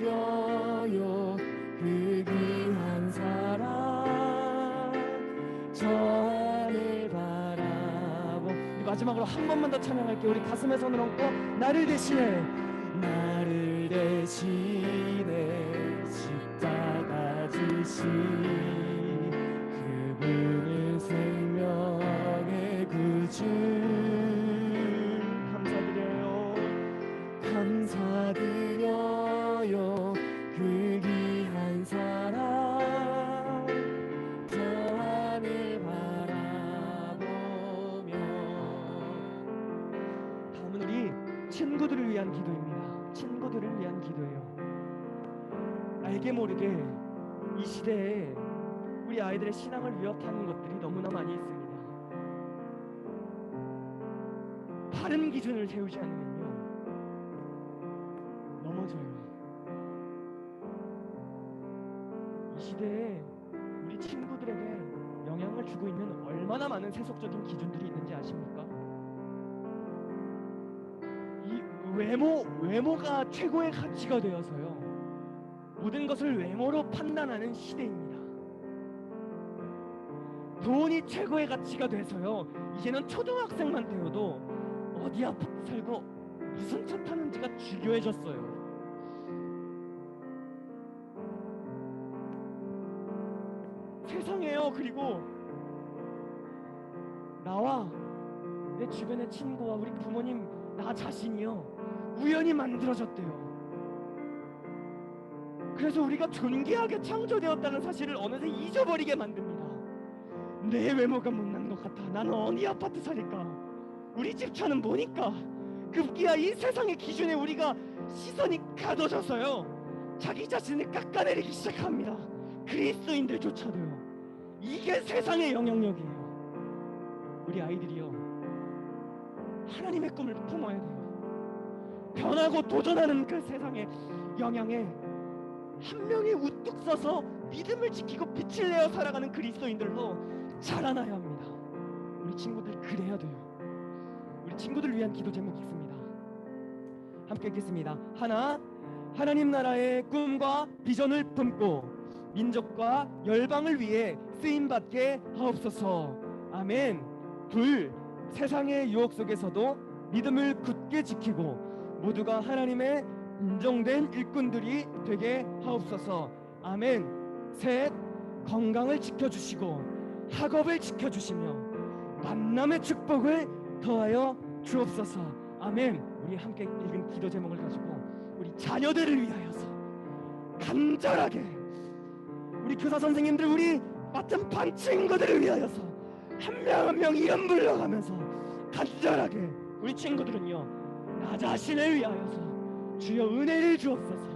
C: 감사드려요. 그 귀한 사랑 저 하늘 바라보. 우리 마지막으로 한 번만 더 찬양할게요. 우리 가슴에 손을 얹고 나를 대신해, 나를 대신해 십자가 지신 그분은 생명의 구주. 감사드려요. 감사드려요. 그 귀한 사랑 저 하늘 바라보며. 다음은 우리 친구들을 위한 기도입니다. 친구들을 위한 기도예요. 알게 모르게 이 시대에 우리 아이들의 신앙을 위협하는 것들이 너무나 많이 있습니다. 바른 기준을 세우지 않으면요 넘어져요. 이 시대에 우리 친구들에게 영향을 주고 있는 얼마나 많은 세속적인 기준들이 있는지 아십니까? 이 외모가 최고의 가치가 되어서요 모든 것을 외모로 판단하는 시대입니다. 돈이 최고의 가치가 돼서요 이제는 초등학생만 되어도 어디 아파트 살고 무슨 차 타는지가 중요해졌어요. 세상에요. 그리고 나와 내 주변의 친구와 우리 부모님, 나 자신이요 우연히 만들어졌대요. 그래서 우리가 존귀하게 창조되었다는 사실을 어느새 잊어버리게 만듭니다. 내 외모가 못난 것 같아. 나는 어디 아파트 살까? 우리 집 차는 뭐니까? 급기야 이 세상의 기준에 우리가 시선이 가둬져서요 자기 자신을 깎아내리기 시작합니다. 그리스도인들조차도요. 이게 세상의 영향력이에요. 우리 아이들이요 하나님의 꿈을 품어야 돼요. 변하고 도전하는 그 세상의 영향에 한 명이 우뚝 서서 믿음을 지키고 빛을 내어 살아가는 그리스도인들로 자라나야 합니다. 우리 친구들 그래야 돼요. 우리 친구들을 위한 기도 제목 있습니다. 함께 읽겠습니다. 하나님 나라의 꿈과 비전을 품고 민족과 열방을 위해 쓰임받게 하옵소서. 아멘. 둘, 세상의 유혹 속에서도 믿음을 굳게 지키고 모두가 하나님의 인정된 일꾼들이 되게 하옵소서. 아멘. 셋, 건강을 지켜주시고 학업을 지켜주시며 만남의 축복을 더하여 주옵소서. 아멘. 우리 함께 읽은 기도 제목을 가지고 우리 자녀들을 위하여서 간절하게, 우리 교사 선생님들, 우리 맡은 반 친구들을 위하여서 한 명 한 명 이름 불러가면서 간절하게 우리 친구들은요 나 자신을 위하여서 주여 은혜를 주옵소서,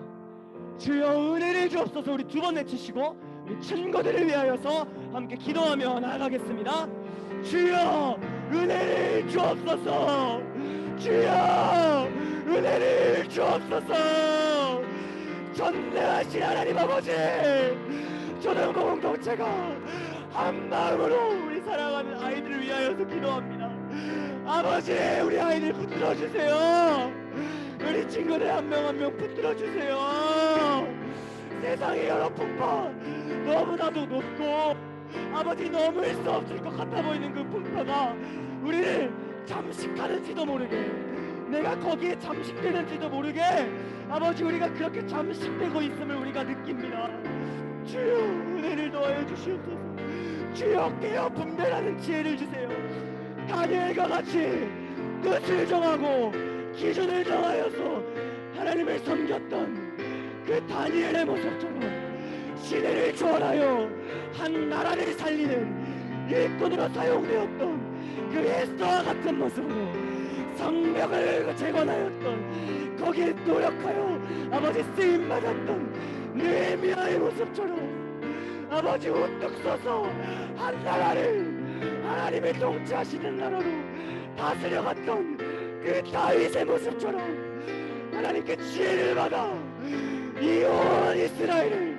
C: 주여 은혜를 주옵소서. 우리 두 번 외치시고 우리 친구들을 위하여서 함께 기도하며 나아가겠습니다. 주여 은혜를 주옵소서, 주여 은혜를 주옵소서. 전능하신 하나님 아버지, 초등부 공동체가 한 마음으로 우리 사랑하는 아이들을 위하여서 기도합니다. 아버지, 우리 아이들 붙들어주세요. 우리 친구들 한 명 한 명 붙들어주세요. 세상의 여러 풍파 너무나도 높고 아버지 넘을 수 없을 것 같아 보이는 그 풍파가 우리를 잠식하는지도 모르게, 내가 거기에 잠식되는지도 모르게 아버지 우리가 그렇게 잠식되고 있음을 우리가 느낍니다. 주여 은혜를 더하여 주시옵소서. 주여 깨어 분별하는 지혜를 주세요. 다니엘과 같이 뜻을 정하고 기준을 정하여서 하나님을 섬겼던 그 다니엘의 모습처럼 시대를 초월하여 한 나라를 살리는 일꾼으로 사용되었던 그 에스더와 같은 모습으로 성벽을 재건하였던, 거기에 노력하여 아버지 쓰임받았던 느헤미야의 모습처럼 아버지 우뚝 서서 한 나라를 하나님의 통치하시는 나라로 다스려갔던 그 다윗의 모습처럼 하나님께 지혜를 받아 이 온 이스라엘을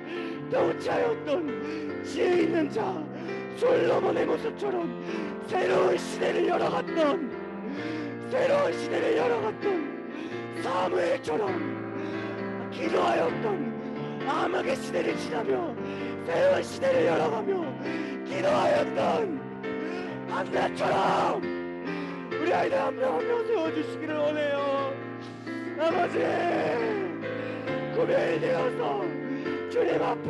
C: 통치하였던 지혜 있는 자 솔로몬의 모습처럼 새로운 시대를 열어갔던 사무엘처럼 기도하였던 암흑의 시대를 지나며 새로운 시대를 열어가며 기도하였던 한나처럼 우리 아이들 한 명 한 명 세워주시기를 원해요. 아버지, 구별되어서 주님 앞에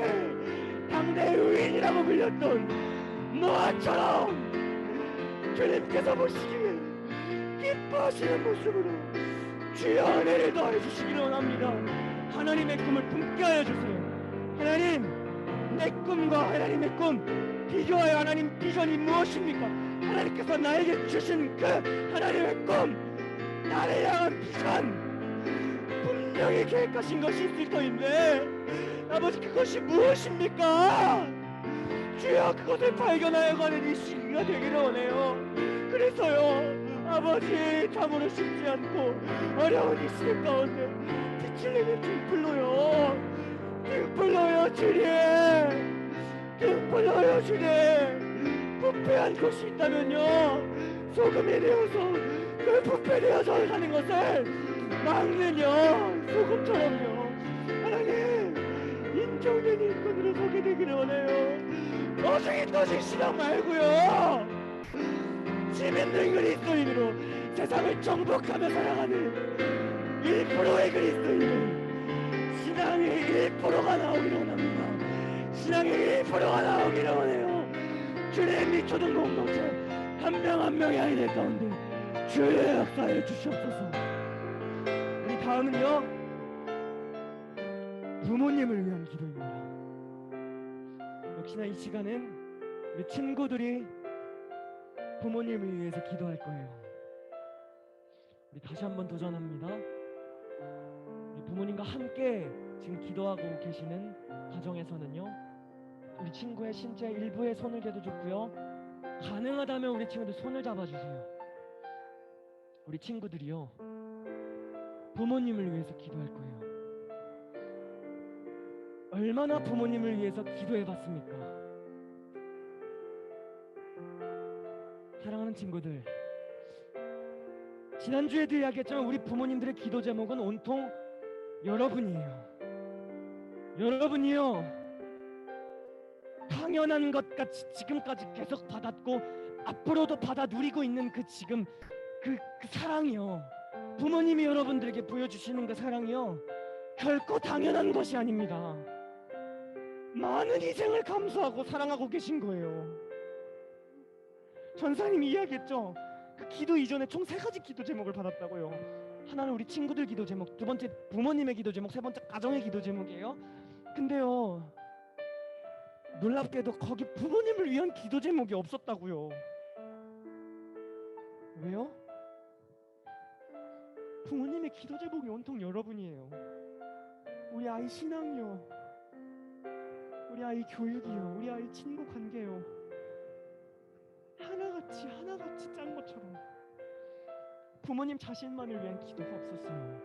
C: 당대의 의인이라고 불렸던 노아처럼 주님께서 보시기에 기뻐하시는 모습으로 주의 은혜를 더해 주시기를 원합니다. 하나님의 꿈을 품게 하여 주세요. 하나님, 내 꿈과 하나님의 꿈 비교하여 하나님 비전이 무엇입니까? 하나님께서 나에게 주신 그 하나님의 꿈, 나를 향한 비전, 분명히 계획하신 것이 있을 터인데 아버지, 그것이 무엇입니까? 주여, 그것을 발견하여 가는 이 시기가 되기를 원해요. 그래서요 아버지, 참으로 쉽지 않고 어려운 이 시대 가운데 빛을 내는 등불로요 주님, 등불로요 주님. 부패한 곳이 있다면요 소금이 되어서 그 부패되어서 사는 것을 막는요 소금처럼요 하나님, 인정된 일꾼으로 서게 되기를 원해요. 떠싱떠싱 신앙 말고요 재밌는 그리스도인으로 세상을 정복하며 살아가는 1%의 그리스도인은 신앙의 1%가 나오기를 원합니다. 신앙의 1%가 나오기를 원해요. 주님, 이 초등 공동체 한 명 한 명의 아이들 가운데 주의 역사에 주시옵소서. 우리 다음은요 부모님을 위한 기도입니다. 역시나 이 시간은 우리 친구들이 부모님을 위해서 기도할 거예요. 우리 다시 한번 도전합니다. 우리 부모님과 함께 지금 기도하고 계시는 가정에서는요 우리 친구의 신체 일부에 손을 대도 좋고요, 가능하다면 우리 친구들 손을 잡아주세요. 우리 친구들이요 부모님을 위해서 기도할 거예요. 얼마나 부모님을 위해서 기도해봤습니까? 사랑하는 친구들, 지난주에도 이야기했지만 우리 부모님들의 기도 제목은 온통 여러분이에요. 여러분이요 당연한 것 같이 지금까지 계속 받았고 앞으로도 받아 누리고 있는 그 지금 그 사랑이요, 부모님이 여러분들에게 보여주시는 그 사랑이요 결코 당연한 것이 아닙니다. 많은 희생을 감수하고 사랑하고 계신 거예요. 전사님이 이야기했죠. 그 기도 이전에 총 3가지 기도 제목을 받았다고요. 하나는 우리 친구들 기도 제목, 두 번째 부모님의 기도 제목, 세 번째 가정의 기도 제목이에요. 근데요 놀랍게도 거기 부모님을 위한 기도 제목이 없었다고요. 왜요? 부모님의 기도 제목이 온통 여러분이에요. 우리 아이 신앙이요, 우리 아이 교육이요, 우리 아이 친구 관계요, 하나같이 짠 것처럼 부모님 자신만을 위한 기도가 없었어요.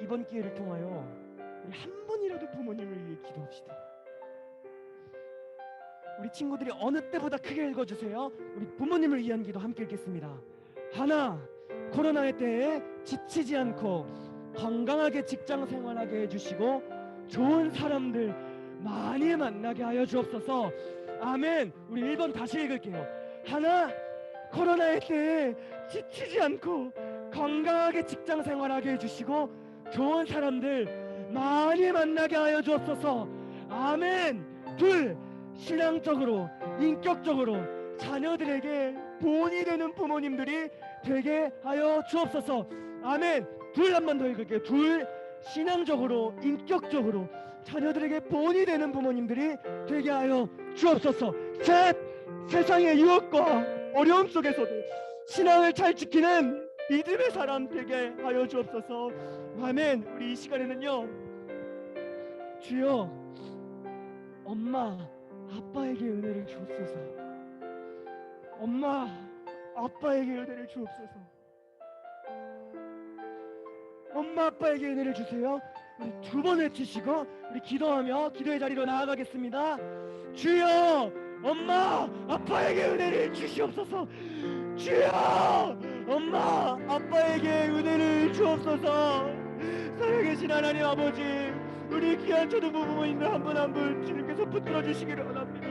C: 이번 기회를 통하여 우리 한 번이라도 부모님을 위해 기도합시다. 우리 친구들이 어느 때보다 크게 읽어주세요. 우리 부모님을 위한 기도 함께 읽겠습니다. 하나, 코로나의 때에 지치지 않고 건강하게 직장 생활하게 해주시고 좋은 사람들 많이 만나게 하여 주옵소서. 아멘. 우리 1번 다시 읽을게요. 하나, 코로나의 때에 지치지 않고 건강하게 직장 생활하게 해주시고 좋은 사람들 많이 만나게 하여 주옵소서. 아멘. 둘, 신앙적으로 인격적으로 자녀들에게 본이 되는 부모님들이 되게 하여 주옵소서. 아멘. 둘, 한 번 더 읽을게요. 둘, 신앙적으로 인격적으로 자녀들에게 본이 되는 부모님들이 되게 하여 주옵소서. 셋, 세상의 유혹과 어려움 속에서도 신앙을 잘 지키는 믿음의 사람 되게 하여 주옵소서. 아멘. 우리 이 시간에는요, 주여 엄마 아빠에게 은혜를 주옵소서. 엄마 아빠에게 은혜를 주옵소서. 엄마 아빠에게 은혜를 주세요. 우리 두 번 외치시고 우리 기도하며 기도의 자리로 나아가겠습니다. 주여 엄마 아빠에게 은혜를 주시옵소서. 주여 엄마 아빠에게 은혜를 주옵소서. 살아계신 하나님 아버지, 우리 귀한 초등부 부모님들 한 분 한 분 주님께서 붙들어 주시기를 원합니다.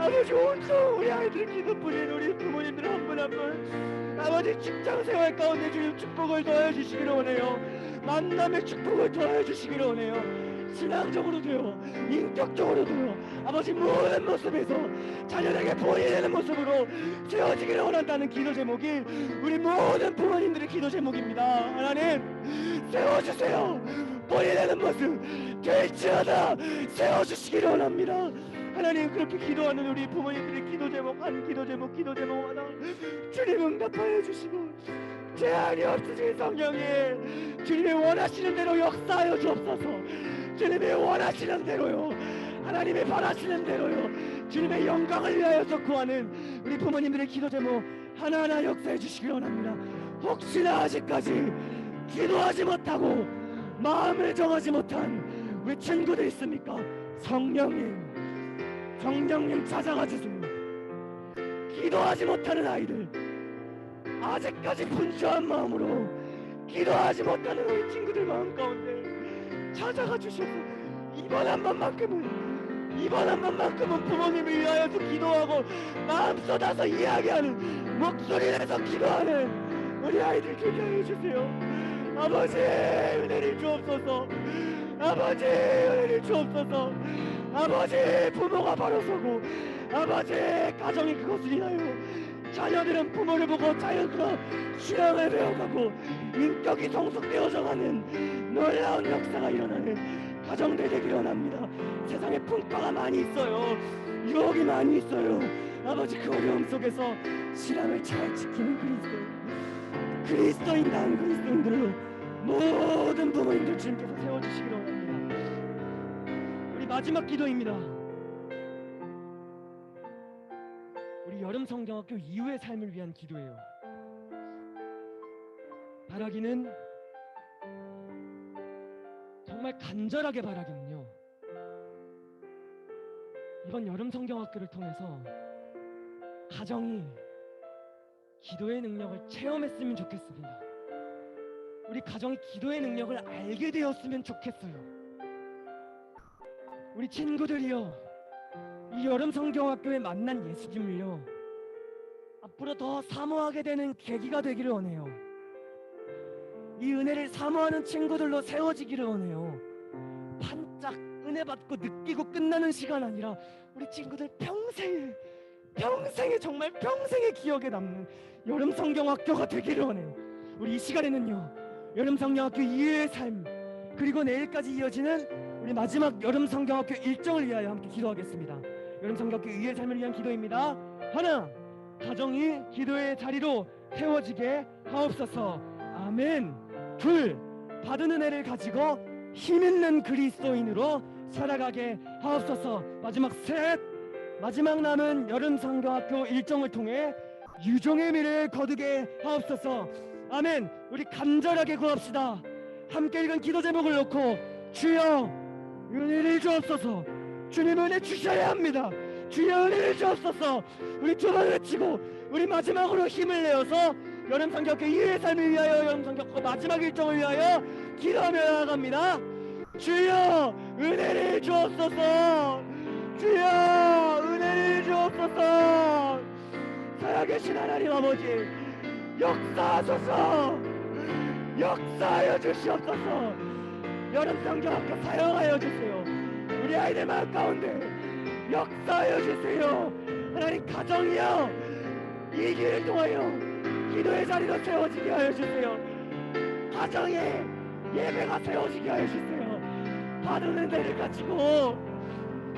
C: 아버지, 온통 우리 아이들 기도뿐인 우리 부모님들 한 분 한 분, 아버지 직장 생활 가운데 주님 축복을 더해 주시기를 원해요. 만남의 축복을 더해 주시기를 원해요. 신앙적으로도요, 인격적으로도요, 아버지 모든 모습에서 자녀에게 본이 되는 모습으로 세워지기를 원한다는 기도 제목이 우리 모든 부모님들의 기도 제목입니다. 하나님 세워주세요. 본이 되는 모습 될지어다 세워주시기를 원합니다. 하나님, 그렇게 기도하는 우리 부모님들의 기도 제목 한 기도 제목마다 주님 응답하여 주시고 제한이 없으신 성령이 주님의 원하시는 대로 역사하여 주옵소서. 주님의 원하시는 대로요, 하나님의 바라시는 대로요, 주님의 영광을 위하여서 구하는 우리 부모님들의 기도 제목 하나하나 역사해 주시기 원합니다. 혹시나 아직까지 기도하지 못하고 마음을 정하지 못한 우리 친구들 있습니까? 성령님 찾아가 주세요. 기도하지 못하는 아이들, 아직까지 분주한 마음으로 기도하지 못하는 우리 친구들 마음 가운데 찾아가 주셔서 이번 한 번만큼은 부모님을 위하여서 기도하고 마음 쏟아서 이야기하는, 목소리 내서 기도하는 우리 아이들 되게 해주세요. 아버지 은혜를 주옵소서. 아버지 은혜를 주옵소서. 아버지 부모가 바로 서고, 아버지 가정이 그것을 인하여 자녀들은 부모를 보고 자연스러워 신앙을 배워가고 인격이 성숙되어져가는 놀라운 역사가 일어나는 가정들 되기를 원합니다. 세상에 풍파가 많이 있어요. 유혹이 많이 있어요. 아버지, 그 어려움 속에서 신앙을 잘 지키는 그리스도인다운 그리스도인들로 모든 부모님들 주님께서 세워주시기를 원합니다. 우리 마지막 기도입니다. 우리 여름 성경학교 이후의 삶을 위한 기도예요. 바라기는, 정말 간절하게 바라기는요, 이번 여름 성경학교를 통해서 가정이 기도의 능력을 체험했으면 좋겠습니다. 우리 가정이 기도의 능력을 알게 되었으면 좋겠어요. 우리 친구들이요, 이 여름 성경학교에 만난 예수님을요, 앞으로 더 사모하게 되는 계기가 되기를 원해요. 이 은혜를 사모하는 친구들로 세워지기를 원해요. 반짝 은혜 받고 느끼고 끝나는 시간 아니라 우리 친구들 평생에 정말 평생의 기억에 남는 여름 성경학교가 되기를 원해요. 우리 이 시간에는요, 여름 성경학교 이후의 삶, 그리고 내일까지 이어지는 우리 마지막 여름 성경학교 일정을 위하여 함께 기도하겠습니다. 여름 성경학교 이후의 삶을 위한 기도입니다. 하나, 가정이 기도의 자리로 세워지게 하옵소서. 아멘. 둘, 받은 은혜를 가지고 힘있는 그리스도인으로 살아가게 하옵소서. 마지막 셋, 마지막 남은 여름 성경학교 일정을 통해 유종의 미를 거두게 하옵소서. 아멘. 우리 간절하게 구합시다. 함께 읽은 기도 제목을 놓고, 주여 은혜를 주옵소서. 주님 은혜 주셔야 합니다. 주여 은혜를 주옵소서. 우리 두 번 외치고 우리 마지막으로 힘을 내어서 여름 성경학교 이후의 삶을 위하여, 여름 성경학교 마지막 일정을 위하여 기도하며 나아갑니다. 주여 은혜를 주옵소서. 주여 은혜를 주옵소서. 살아계신 하나님 아버지, 역사하소서. 역사하여 주시옵소서. 여름 성경학교 사용하여 주세요. 우리 아이들 마음 가운데 역사하여 주세요. 하나님, 가정이여 이 길을 통하여 기도의 자리로 세워지게 하여 주세요. 가정에 예배가 세워지게 하여 주세요. 받은 은혜를 가지고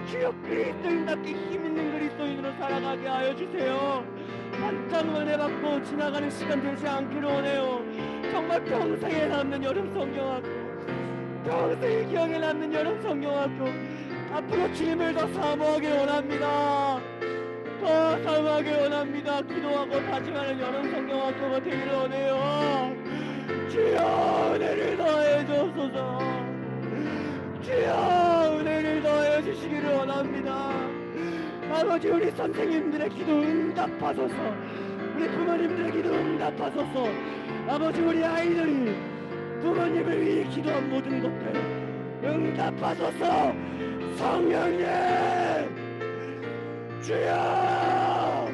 C: 주여 그리스도인답게 힘있는 그리스도인으로 살아가게 하여 주세요. 반짝 은혜 받고 지나가는 시간 되지 않기를 원해요. 정말 평생에 남는 여름 성경학교, 평생의 기억에 남는 여름 성경학교, 앞으로 주님을 더 사모하길 원합니다. 더 사모하길 원합니다. 기도하고 다짐하는 여름 성경학교가 되기를 원해요. 주여 은혜를 더해 주옵소서. 주여 은혜를 더해 주시기를 원합니다. 아버지, 우리 선생님들의 기도 응답하소서. 우리 부모님들의 기도 응답하소서. 아버지, 우리 아이들이 부모님을 위해 기도한 모든 것들 응답하소서. 성령님 주여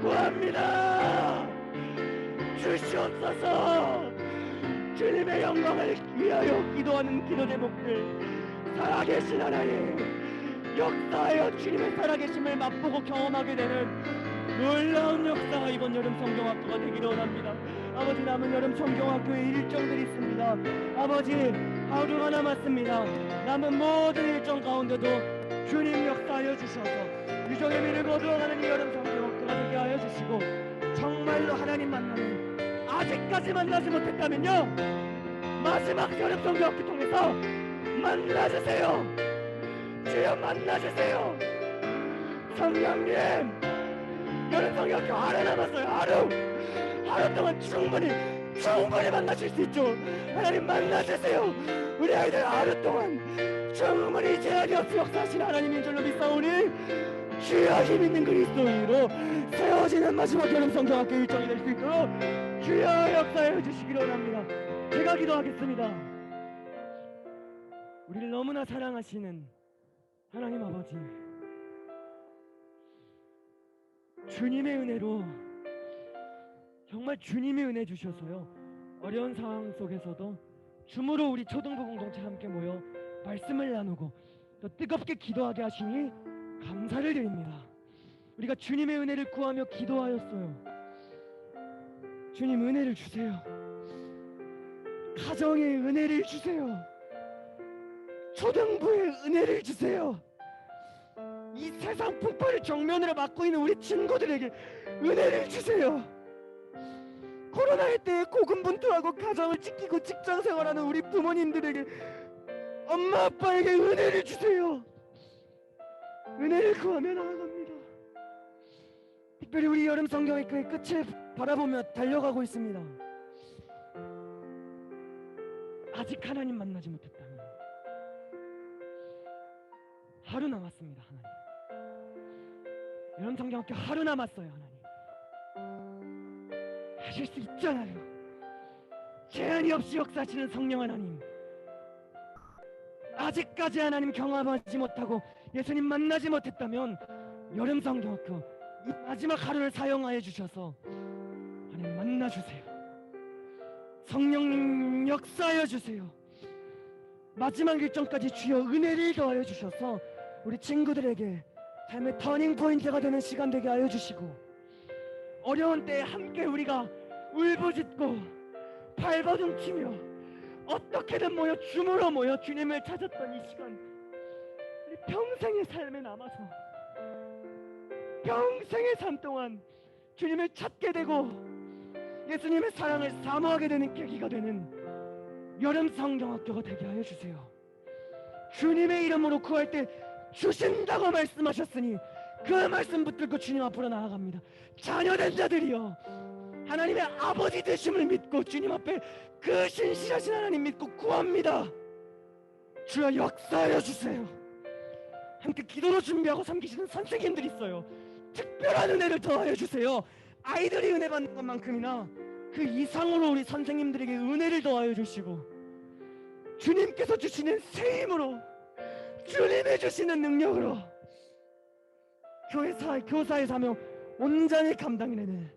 C: 구합니다. 주시옵소서. 주님의 영광을 위하여 기도하는 기도 제목들, 살아계신 하나님 역사하여 주님의 살아계심을 맛보고 경험하게 되는 놀라운 역사가 이번 여름 성경학교가 되기를 원합니다. 아버지, 남은 여름 성경학교의 일정들이 있습니다. 아버지, 하루가 남았습니다. 남은 모든 일정 가운데도 주님 역사하여 주셔서 유정의 미를 거두어가는 이 여름 성경학교가 되게 하여 주시고, 정말로 하나님 만나는, 아직까지 만나지 못했다면요, 마지막 여름 성경학교 통해서 만나주세요. 주여 만나주세요. 성령님, 여름 성경학교 하루 남았어요. 하루 동안 충분히 만나실 수 있죠. 하나님 만나주세요. 우리 아이들 하루 동안 충분히 제한이 없이 역사하신 하나님인 줄로 믿사오니 주여 힘있는 그리스도인으로 세워지는 마지막 여름 성경학교 일정이 될 수 있도록 주여 역사해 주시기를 원합니다. 제가 기도하겠습니다. 우리를 너무나 사랑하시는 하나님 아버지, 주님의 은혜로, 정말 주님의 은혜 주셔서요, 어려운 상황 속에서도 줌으로 우리 초등부 공동체 함께 모여 말씀을 나누고 또 뜨겁게 기도하게 하시니 감사를 드립니다. 우리가 주님의 은혜를 구하며 기도하였어요. 주님 은혜를 주세요. 가정의 은혜를 주세요. 초등부의 은혜를 주세요. 이 세상 풍파를 정면으로 맞고 있는 우리 친구들에게 은혜를 주세요. 코로나의 때에 고군분투하고 가정을 지키고 직장생활하는 우리 부모님들에게, 엄마 아빠에게 은혜를 주세요. 은혜를 구하며 나아갑니다. 특별히 우리 여름 성경학교의 끝을 바라보며 달려가고 있습니다. 아직 하나님 만나지 못했다면 하루 남았습니다. 하나님, 여름 성경학교 하루 남았어요. 하나님 하실 수 있잖아요. 제한이 없이 역사하시는 성령 하나님, 아직까지 하나님 경험하지 못하고 예수님 만나지 못했다면 여름 성경학교 이 마지막 하루를 사용하여 주셔서 하나님 만나주세요. 성령님 역사하여 주세요. 마지막 일정까지 주여 은혜를 더하여 주셔서 우리 친구들에게 삶의 터닝 포인트가 되는 시간 되게 하여 주시고, 어려운 때에 함께 우리가 울부짖고 발버둥치며 어떻게든 모여 줌으로 모여 주님을 찾았던 이 시간, 우리 평생의 삶에 남아서 평생의 삶 동안 주님을 찾게 되고 예수님의 사랑을 사모하게 되는 계기가 되는 여름 성경학교가 되게 하여 주세요. 주님의 이름으로 구할 때 주신다고 말씀하셨으니 그 말씀 붙들고 주님 앞으로 나아갑니다. 자녀된 자들이여, 하나님의 아버지 되심을 믿고 주님 앞에 그 신실하신 하나님 믿고 구합니다. 주여 역사하여 주세요. 함께 기도로 준비하고 섬기시는 선생님들이 있어요. 특별한 은혜를 더하여 주세요. 아이들이 은혜 받는 것만큼이나 그 이상으로 우리 선생님들에게 은혜를 더하여 주시고, 주님께서 주시는 새 힘으로, 주님이 주시는 능력으로 교사의 사명 온전히 감당해내는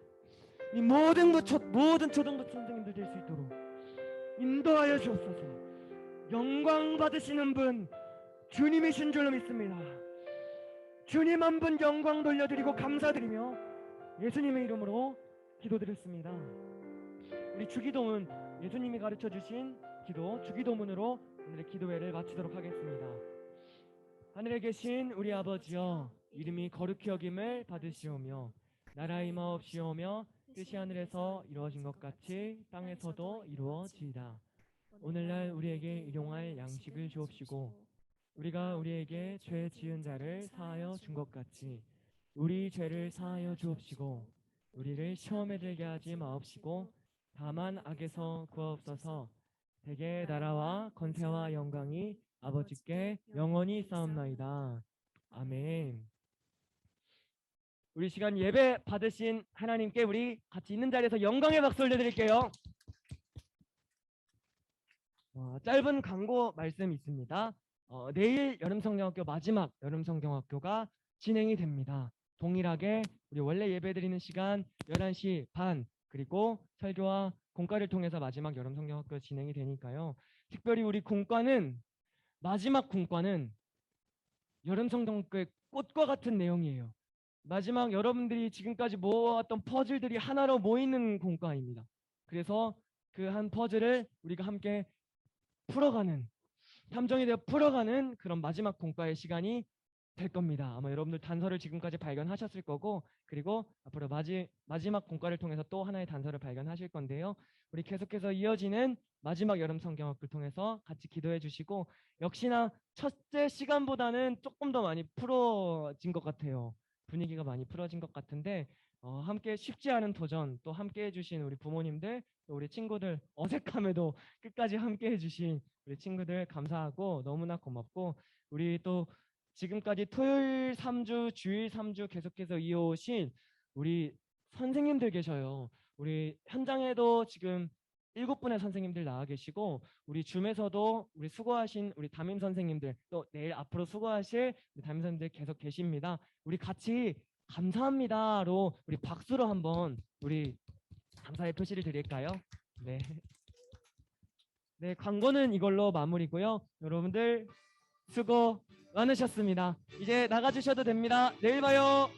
C: 이 모든 초등부 선생님들 될 수 있도록 인도하여 주옵소서. 영광 받으시는 분 주님이신 줄로 믿습니다. 주님 한 분 영광 돌려드리고 감사드리며 예수님의 이름으로 기도드렸습니다. 우리 주기도문, 예수님이 가르쳐 주신 기도 주기도문으로 오늘의 기도회를 마치도록 하겠습니다. 하늘에 계신 우리 아버지여, 이름이 거룩히 여김을 받으시오며 나라의 임하옵시오며 뜻이 하늘에서 이루어진 것 같이 땅에서도 이루어지이다. 오늘날 우리에게 일용할 양식을 주옵시고 우리가 우리에게 죄 지은 자를 사하여 준 것 같이 우리 죄를 사하여 주옵시고 우리를 시험에 들게 하지 마옵시고 다만 악에서 구하옵소서. 대개 나라와 권세와 영광이 아버지께 영원히 있사옵나이다. 아멘. 우리 시간 예배 받으신 하나님께 우리 같이 있는 자리에서 영광의 박수 올려드릴게요. 짧은 광고 말씀 있습니다. 내일 여름성경학교 마지막 여름성경학교가 진행이 됩니다. 동일하게 우리 원래 예배드리는 시간 11시 반 그리고 설교와 공과를 통해서 마지막 여름성경학교 진행이 되니까요. 특별히 우리 공과는 마지막 공과는 여름성경학교의 꽃과 같은 내용이에요. 마지막 여러분들이 지금까지 모아왔던 퍼즐들이 하나로 모이는 공과입니다. 그래서 그 한 퍼즐을 우리가 함께 풀어가는, 탐정이 되어 풀어가는 그런 마지막 공과의 시간이 될 겁니다. 아마 여러분들 단서를 지금까지 발견하셨을 거고, 그리고 앞으로 마지막 공과를 통해서 또 하나의 단서를 발견하실 건데요. 우리 계속해서 이어지는 마지막 여름 성경학교를 통해서 같이 기도해 주시고, 역시나 첫째 시간보다는 조금 더 많이 풀어진 것 같아요. 분위기가 많이 풀어진 것 같은데 함께 쉽지 않은 도전, 또 함께 해주신 우리 부모님들, 또 우리 친구들, 어색함에도 끝까지 함께 해주신 우리 친구들 감사하고 너무나 고맙고, 우리 또 지금까지 토요일 3주, 주일 3주 계속해서 이어오신 우리 선생님들 계셔요. 우리 현장에도 지금 7분의 선생님들 나와 계시고, 우리 줌에서도 우리 수고하신 우리 담임 선생님들, 또 내일 앞으로 수고하실 우리 담임 선생님들 계속 계십니다. 우리 같이 감사합니다로 우리 박수로 한번 우리 감사의 표시를 드릴까요? 네. 네, 광고는 이걸로 마무리고요. 여러분들 수고 많으셨습니다. 이제 나가주셔도 됩니다. 내일 봐요.